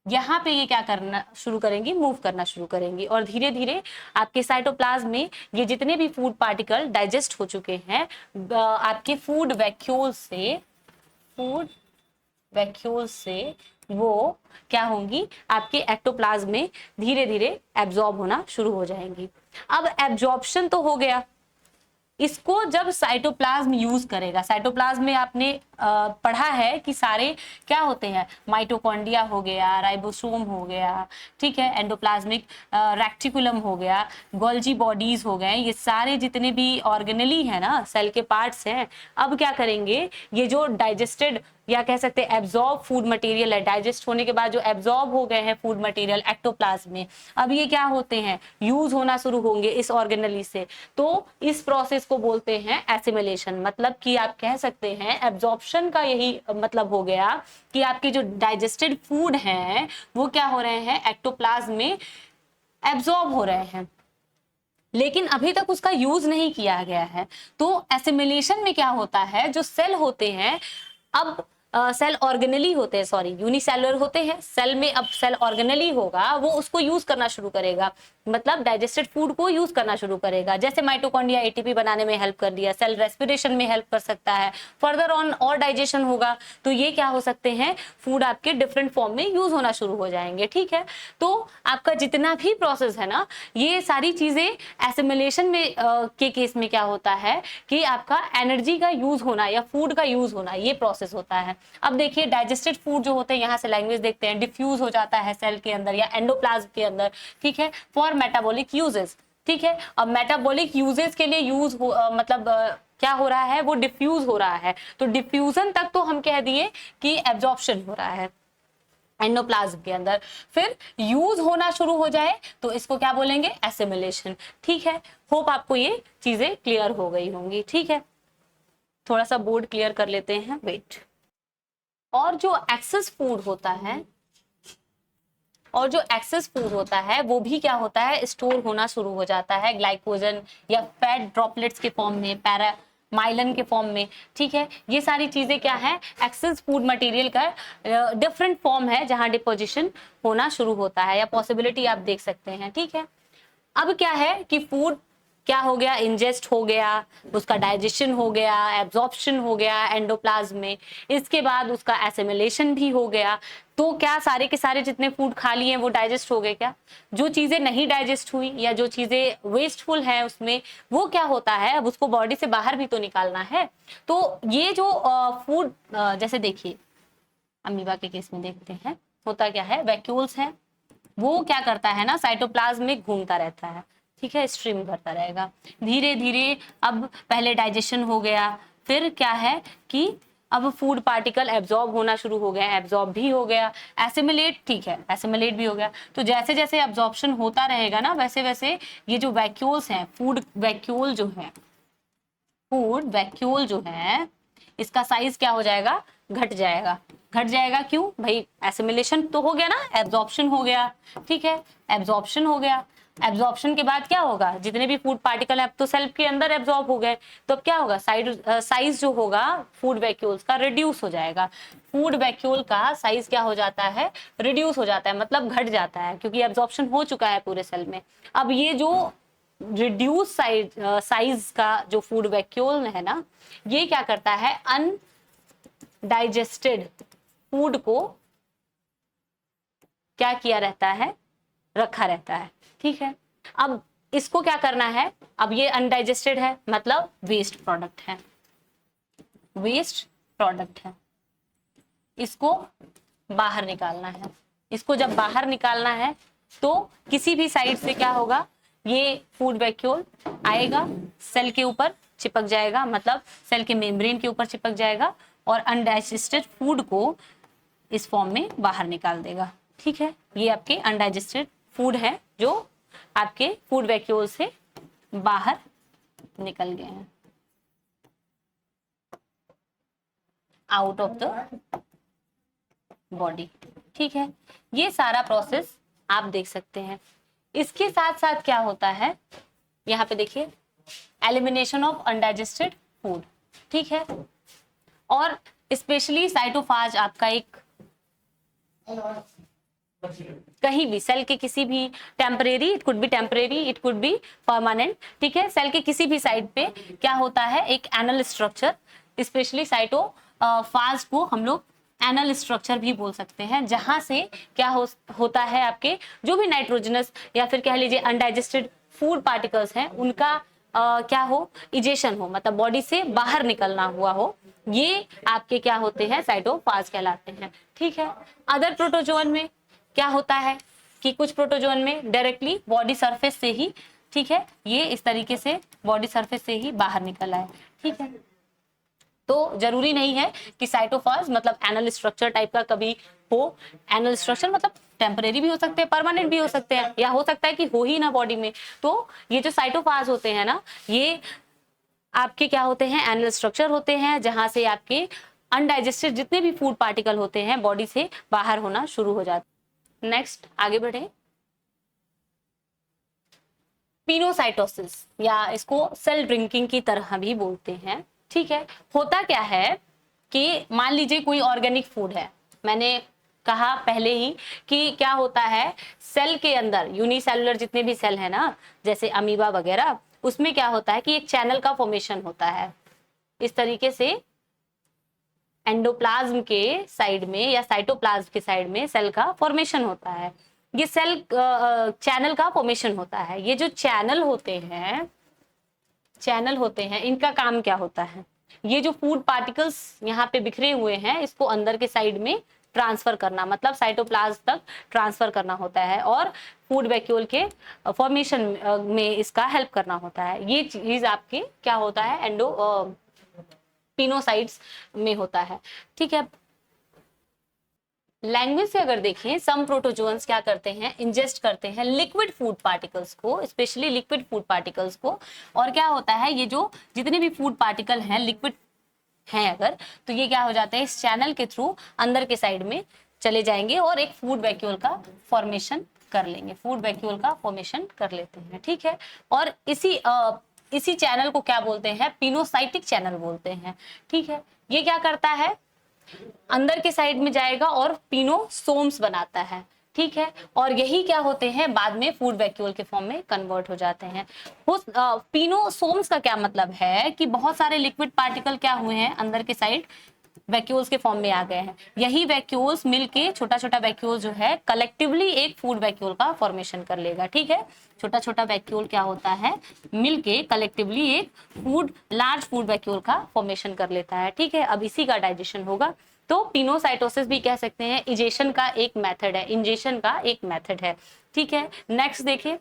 यहाँ पे ये क्या करना शुरू करेंगी, मूव करना शुरू करेंगी, और धीरे धीरे आपके साइटोप्लाज्म में ये जितने भी फूड पार्टिकल डाइजेस्ट हो चुके हैं आपके फूड वैक्यूल से वो क्या होंगी, आपके एक्टोप्लाज्म में धीरे धीरे एब्जॉर्ब होना शुरू हो जाएंगी। अब एब्जॉर्प्शन तो हो गया, इसको जब साइटोप्लाज्म यूज करेगा, साइटोप्लाज्म में आपने पढ़ा है कि सारे क्या होते हैं, माइटोकॉन्ड्रिया हो गया, राइबोसोम हो गया, ठीक है, एंडोप्लाज्मिक रेक्टिकुलम हो गया, गोल्जी बॉडीज हो गए, ये सारे जितने भी ऑर्गेनेली है ना, सेल के पार्ट्स हैं। अब क्या करेंगे, ये जो डाइजेस्टेड या कह सकते हैं एब्जॉर्ब फूड मटेरियल है, डाइजेस्ट होने के बाद जो एब्जॉर्ब हो गए हैं फूड मटेरियल एक्टोप्लाज्म में, अब ये क्या होते हैं, यूज होना शुरू होंगे इस ऑर्गेनली से। तो इस प्रोसेस को बोलते हैं एसिमिलेशन। मतलब कि आप कह सकते हैं एब्जॉर्प्शन का यही मतलब हो गया कि आपके जो डाइजेस्टेड फूड हैं वो क्या हो रहे हैं, एक्टोप्लाज्म में एब्जॉर्ब हो रहे हैं, लेकिन अभी तक उसका यूज नहीं किया गया है। तो एसिमिलेशन में क्या होता है, जो सेल होते हैं, अब सेल ऑर्गेनली होते हैं, सॉरी यूनिसेलुलर होते हैं, सेल में अब सेल ऑर्गेनली होगा, वो उसको यूज करना शुरू करेगा, मतलब डाइजेस्टेड फूड को यूज करना शुरू करेगा। जैसे माइटोकॉन्ड्रिया एटीपी बनाने में हेल्प कर दिया, सेल रेस्पिरेशन में हेल्प कर सकता है, फर्दर ऑन और डाइजेशन होगा तो ये क्या हो सकते हैं, फूड आपके डिफरेंट फॉर्म में यूज होना शुरू हो जाएंगे। ठीक है, तो आपका जितना भी प्रोसेस है ना, ये सारी चीजें एसिमिलेशन में के केस में क्या होता है कि आपका एनर्जी का यूज होना या फूड का यूज होना, ये प्रोसेस होता है। अब देखिए डाइजेस्टेड फूड जो होते हैं, यहाँ से लैंग्वेज देखते हैं, डिफ्यूज हो जाता है सेल के अंदर या एंडोप्लाज्म के अंदर, ठीक है, फॉर मेटाबॉलिक यूजेस। ठीक है, अब मेटाबॉलिक यूजेस के लिए यूज मतलब क्या हो रहा है, वो डिफ्यूज हो रहा है। तो डिफ्यूजन तक तो हम कह दिए कि एब्जॉर्प्शन हो रहा है एंडोप्लाज्म के अंदर, फिर यूज होना शुरू हो जाए तो इसको क्या बोलेंगे, एसिमिलेशन। ठीक है, होप आपको ये चीजें क्लियर हो गई होंगी। ठीक है, थोड़ा सा बोर्ड क्लियर कर लेते हैं, वेट। और जो एक्सेस फूड होता है वो भी क्या होता है, स्टोर होना शुरू हो जाता है ग्लाइकोजन या फैट ड्रॉपलेट्स के फॉर्म में, पैरामाइलन के फॉर्म में। ठीक है, ये सारी चीजें क्या है, एक्सेस फूड मटेरियल का डिफरेंट फॉर्म है जहां डिपोजिशन होना शुरू होता है या पॉसिबिलिटी आप देख सकते हैं। ठीक है, अब क्या है कि फूड क्या हो गया, इंजेस्ट हो गया, उसका डाइजेशन हो गया, एब्जॉर्प्शन हो गया एंडोप्लाज्म में, इसके बाद उसका एसिमिलेशन भी हो गया। तो क्या सारे के सारे जितने फूड खा लिए हैं वो डाइजेस्ट हो गए क्या? जो चीजें नहीं डाइजेस्ट हुई या जो चीजें वेस्टफुल हैं उसमें, वो क्या होता है, अब उसको बॉडी से बाहर भी तो निकालना है। तो ये जो फूड जैसे देखिए अमीबा के केस में देखते हैं, होता क्या है, वैक्यूल्स हैं, वो क्या करता है ना, साइटोप्लाज्म में घूमता रहता है। ठीक है, स्ट्रीम करता रहेगा धीरे धीरे। अब पहले डाइजेशन हो गया, फिर क्या है कि अब फूड पार्टिकल एब्जॉर्ब होना शुरू हो गया, एब्जॉर्ब भी हो गया, एसिमिलेट, ठीक है, एसिमिलेट भी हो गया। तो जैसे जैसे एब्जॉर्प्शन होता रहेगा ना, वैसे वैसे ये जो वैक्यूल्स हैं, फूड वैक्यूल जो है इसका साइज क्या हो जाएगा, घट जाएगा। घट जाएगा क्यों भाई, एसिमिलेशन तो हो गया ना, एब्जॉर्प्शन हो गया। ठीक है, एब्जॉर्प्शन हो गया, एब्जॉर्प्शन के बाद क्या होगा, जितने भी फूड पार्टिकल है अब तो सेल के अंदर एब्जॉर्ब हो गए, तो अब क्या होगा, साइज जो होगा फूड वैक्यूल्स का रिड्यूस हो जाएगा। फूड वैक्यूल का साइज क्या हो जाता है, रिड्यूस हो जाता है, मतलब घट जाता है, क्योंकि एब्जॉर्प्शन हो चुका है पूरे सेल में। अब ये जो रिड्यूस साइज का जो फूड वैक्यूल है ना, ये क्या करता है, अनडाइजेस्टेड फूड को क्या किया रहता है, रखा रहता है। ठीक है, अब इसको क्या करना है, अब ये अनडाइजेस्टेड है मतलब वेस्ट प्रोडक्ट है, इसको बाहर निकालना है। इसको जब बाहर निकालना है तो किसी भी साइड से क्या होगा, ये फूड वैक्यूल आएगा, सेल के ऊपर चिपक जाएगा, मतलब सेल के मेम्ब्रेन के ऊपर चिपक जाएगा और अनडाइजेस्टेड फूड को इस फॉर्म में बाहर निकाल देगा। ठीक है, ये आपके अनडाइजेस्टेड फूड है जो आपके फूड वैक्यूल से बाहर निकल गए हैं, आउट ऑफ द बॉडी। ठीक है, ये सारा प्रोसेस आप देख सकते हैं। इसके साथ साथ क्या होता है, यहाँ पे देखिए, एलिमिनेशन ऑफ अनडाइजेस्टेड फूड। ठीक है, और स्पेशली साइटोफाज आपका एक कहीं भी सेल के किसी भी temporary, it could be temporary, it could be permanent, ठीक है, सेल के किसी भी साइड पे क्या होता है, एक एनल स्ट्रक्चर, स्पेशली साइटोफाज को हम लोग एनल स्ट्रक्चर भी बोल सकते हैं, जहां से क्या होता है, आपके जो भी नाइट्रोजनस या फिर कह लीजिए अनडाइजेस्टेड फूड पार्टिकल्स हैं उनका क्या हो, इजेशन हो, मतलब बॉडी से बाहर निकलना हुआ हो, ये आपके क्या होते हैं, साइटोफाज कहलाते हैं, ठीक है। अदर प्रोटोजोअन में क्या होता है कि कुछ प्रोटोजोअन में डायरेक्टली बॉडी सरफेस से ही, ठीक है, ये इस तरीके से बॉडी सरफेस से ही बाहर निकल आए, ठीक है। तो जरूरी नहीं है कि साइटोफाज मतलब एनल स्ट्रक्चर टाइप का कभी हो, एनल स्ट्रक्चर मतलब टेम्परेरी भी हो सकते हैं, परमानेंट भी हो सकते हैं, या हो सकता है कि हो ही ना बॉडी में। तो ये जो साइटोफाज होते हैं ना, ये आपके क्या होते हैं, एनल स्ट्रक्चर होते हैं, जहां से आपके अनडाइजेस्टेड जितने भी फूड पार्टिकल होते हैं बॉडी से बाहर होना शुरू हो जाते हैं। नेक्स्ट आगे बढ़े, पिनोसाइटोसिस या इसको सेल ड्रिंकिंग की तरह भी बोलते हैं, ठीक है। होता क्या है कि मान लीजिए कोई ऑर्गेनिक फूड है, मैंने कहा पहले ही कि क्या होता है, सेल के अंदर यूनिसेलुलर जितने भी सेल है ना, जैसे अमीबा वगैरह, उसमें क्या होता है कि एक चैनल का फॉर्मेशन होता है, इस तरीके से एंडोप्लाज्म के साइड में या साइटोप्लाज्म के साइड में सेल का फॉर्मेशन होता है, ये सेल चैनल का फॉर्मेशन होता है। ये जो चैनल होते हैं इनका काम क्या होता है, ये जो फूड पार्टिकल्स यहाँ पे बिखरे हुए हैं इसको अंदर के साइड में ट्रांसफर करना, मतलब साइटोप्लाज्म तक ट्रांसफर करना होता है, और फूड वैक्यूल के फॉर्मेशन में इसका हेल्प करना होता है। ये चीज आपके क्या होता है, पिनोसाइट्स में होता है, ठीक है। लैंग्वेज से अगर देखें, सम प्रोटोजोन्स क्या करते हैं, इंजेस्ट करते हैं लिक्विड फूड पार्टिकल्स को, स्पेशली लिक्विड फूड पार्टिकल्स को, और क्या होता है, ये जो जितने भी फूड पार्टिकल हैं लिक्विड हैं अगर, तो ये क्या हो जाते हैं, इस चैनल के थ्रू अंदर के साइड में चले जाएंगे और एक फूड वैक्यूल का फॉर्मेशन कर लेंगे, फूड वैक्यूल का फॉर्मेशन कर लेते हैं, ठीक है। और इसी चैनल को क्या बोलते हैं, पिनोसाइटिक चैनल बोलते हैं, ठीक है। ये क्या करता है, अंदर के साइड में जाएगा और पिनोसोम्स बनाता है, ठीक है, और यही क्या होते हैं, बाद में फूड वैक्यूल के फॉर्म में कन्वर्ट हो जाते हैं। पिनोसोम्स का क्या मतलब है कि बहुत सारे लिक्विड पार्टिकल क्या हुए हैं, अंदर के साइड वैक्यूल्स के फॉर्म में आ गए हैं, यही वैक्यूल्स मिलके छोटा छोटा वैक्यूल जो है कलेक्टिवली एक फूड वैक्यूल का फॉर्मेशन कर लेगा, ठीक है। छोटा छोटा वैक्यूल क्या होता है, मिलके कलेक्टिवली एक लार्ज फूड वैक्यूल का फॉर्मेशन कर लेता है, ठीक है। अब इसी का डाइजेशन होगा, तो पिनोसाइटोसिस भी कह सकते हैं, इजेशन का एक मेथड है, इंजेशन का एक मेथड है, ठीक है। नेक्स्ट देखिए,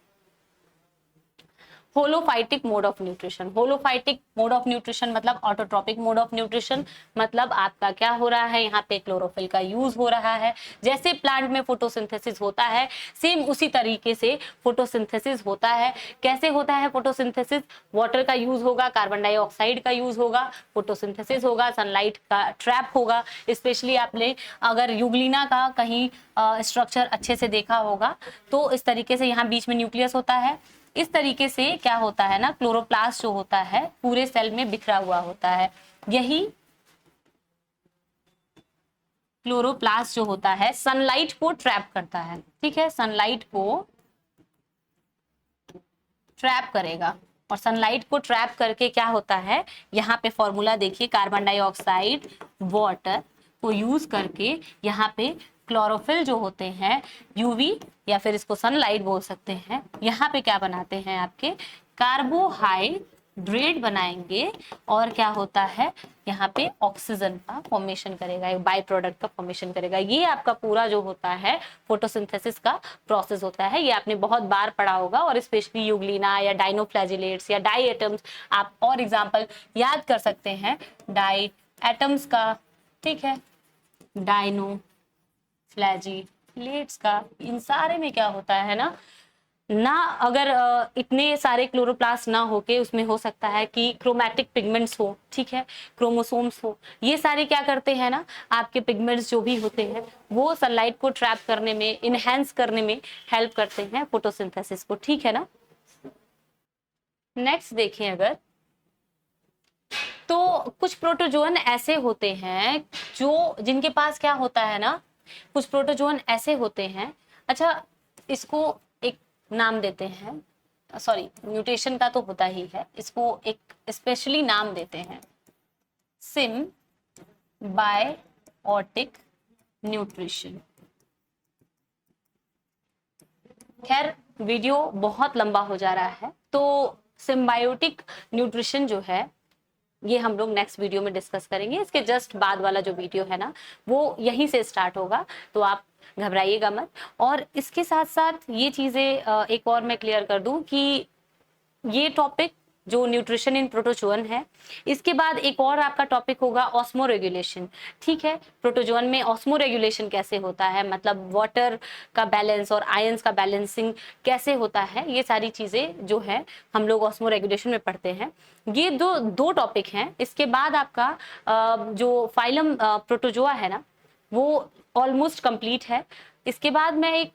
holophytic mode of nutrition. Holophytic mode of nutrition मतलब ऑटोट्रोपिक मोड ऑफ न्यूट्रिशन, मतलब आपका क्या हो रहा है, यहाँ पे क्लोरोफिल का यूज हो रहा है, जैसे प्लांट में फोटोसिंथेसिस होता है सेम उसी तरीके से फोटोसिंथेसिस होता है। कैसे होता है फोटोसिंथेसिस, वाटर का यूज होगा, कार्बन डाइऑक्साइड का यूज होगा, फोटोसिंथेसिस होगा, सनलाइट का ट्रैप होगा। स्पेशली आपने अगर यूग्लिना का कहीं स्ट्रक्चर अच्छे से देखा होगा तो इस तरीके से यहाँ बीच में न्यूक्लियस होता है, इस तरीके से क्या होता है ना, क्लोरोप्लास्ट जो होता है पूरे सेल में बिखरा हुआ होता है, यही क्लोरोप्लास्ट जो होता है सनलाइट को ट्रैप करता है, ठीक है, सनलाइट को ट्रैप करेगा, और सनलाइट को ट्रैप करके क्या होता है, यहाँ पे फॉर्मूला देखिए, कार्बन डाइऑक्साइड वाटर को यूज करके यहाँ पे क्लोरोफिल जो होते हैं यूवी या फिर इसको सनलाइट बोल सकते हैं, यहाँ पे क्या बनाते हैं, आपके कार्बोहाइड्रेट बनाएंगे, और क्या होता है, यहाँ पे ऑक्सीजन का फॉर्मेशन करेगा, एक बाय प्रोडक्ट का फॉर्मेशन करेगा। ये आपका पूरा जो होता है फोटोसिंथेसिस का प्रोसेस होता है, ये आपने बहुत बार पढ़ा होगा, और स्पेशली यूग्लिना या डाइनोफ्लैजिलेट्स या डाई एटम्स, आप और एग्जाम्पल याद कर सकते हैं डाई एटम्स का, ठीक है, डाइनो फ्लैजिलेट्स का, इन सारे में क्या होता है ना अगर इतने सारे क्लोरोप्लास्ट ना होके उसमें हो सकता है कि क्रोमैटिक पिगमेंट्स हो, ठीक है, क्रोमोसोम्स हो, ये सारे क्या करते हैं ना, आपके पिगमेंट्स जो भी होते हैं वो सनलाइट को ट्रैप करने में, इनहेंस करने में हेल्प करते हैं फोटोसिंथेसिस को, ठीक है ना। नेक्स्ट देखें अगर, तो कुछ प्रोटोजोन ऐसे होते हैं जो जिनके पास क्या होता है ना, कुछ प्रोटोजोन ऐसे होते हैं अच्छा, इसको एक नाम देते हैं, सॉरी म्यूटेशन का तो होता ही है, इसको एक स्पेशली नाम देते हैं सिम्बायोटिक न्यूट्रिशन। खैर वीडियो बहुत लंबा हो जा रहा है, तो सिम्बायोटिक न्यूट्रिशन जो है ये हम लोग नेक्स्ट वीडियो में डिस्कस करेंगे। इसके जस्ट बाद वाला जो वीडियो है ना वो यहीं से स्टार्ट होगा, तो आप घबराइएगा मत। और इसके साथ साथ ये चीजें एक और मैं क्लियर कर दूं कि ये टॉपिक जो न्यूट्रिशन इन प्रोटोजोअन है, इसके बाद एक और आपका टॉपिक होगा ऑस्मो रेगुलेशन। ठीक है, प्रोटोजोअन में ऑस्मो रेगुलेशन कैसे होता है, मतलब वाटर का बैलेंस और आयंस का बैलेंसिंग कैसे होता है, ये सारी चीजें जो है हम लोग ऑस्मो रेगुलेशन में पढ़ते हैं। ये दो टॉपिक हैं। इसके बाद आपका जो फाइलम प्रोटोजोआ है ना वो ऑलमोस्ट कंप्लीट है। इसके बाद मैं एक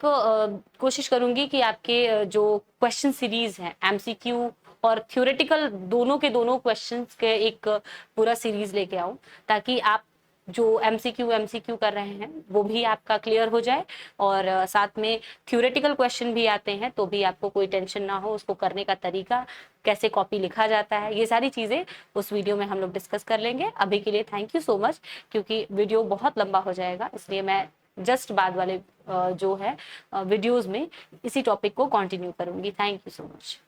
कोशिश करूंगी कि आपके जो क्वेश्चन सीरीज है एमसीक्यू और थ्योरेटिकल दोनों के दोनों क्वेश्चंस के एक पूरा सीरीज लेके आऊं, ताकि आप जो एमसीक्यू कर रहे हैं वो भी आपका क्लियर हो जाए, और साथ में थ्योरेटिकल क्वेश्चन भी आते हैं तो भी आपको कोई टेंशन ना हो, उसको करने का तरीका, कैसे कॉपी लिखा जाता है, ये सारी चीजें उस वीडियो में हम लोग डिस्कस कर लेंगे। अभी के लिए थैंक यू सो मच, क्योंकि वीडियो बहुत लंबा हो जाएगा, इसलिए मैं जस्ट बाद वाले जो है वीडियोज में इसी टॉपिक को कंटिन्यू करूंगी। Thank you so much.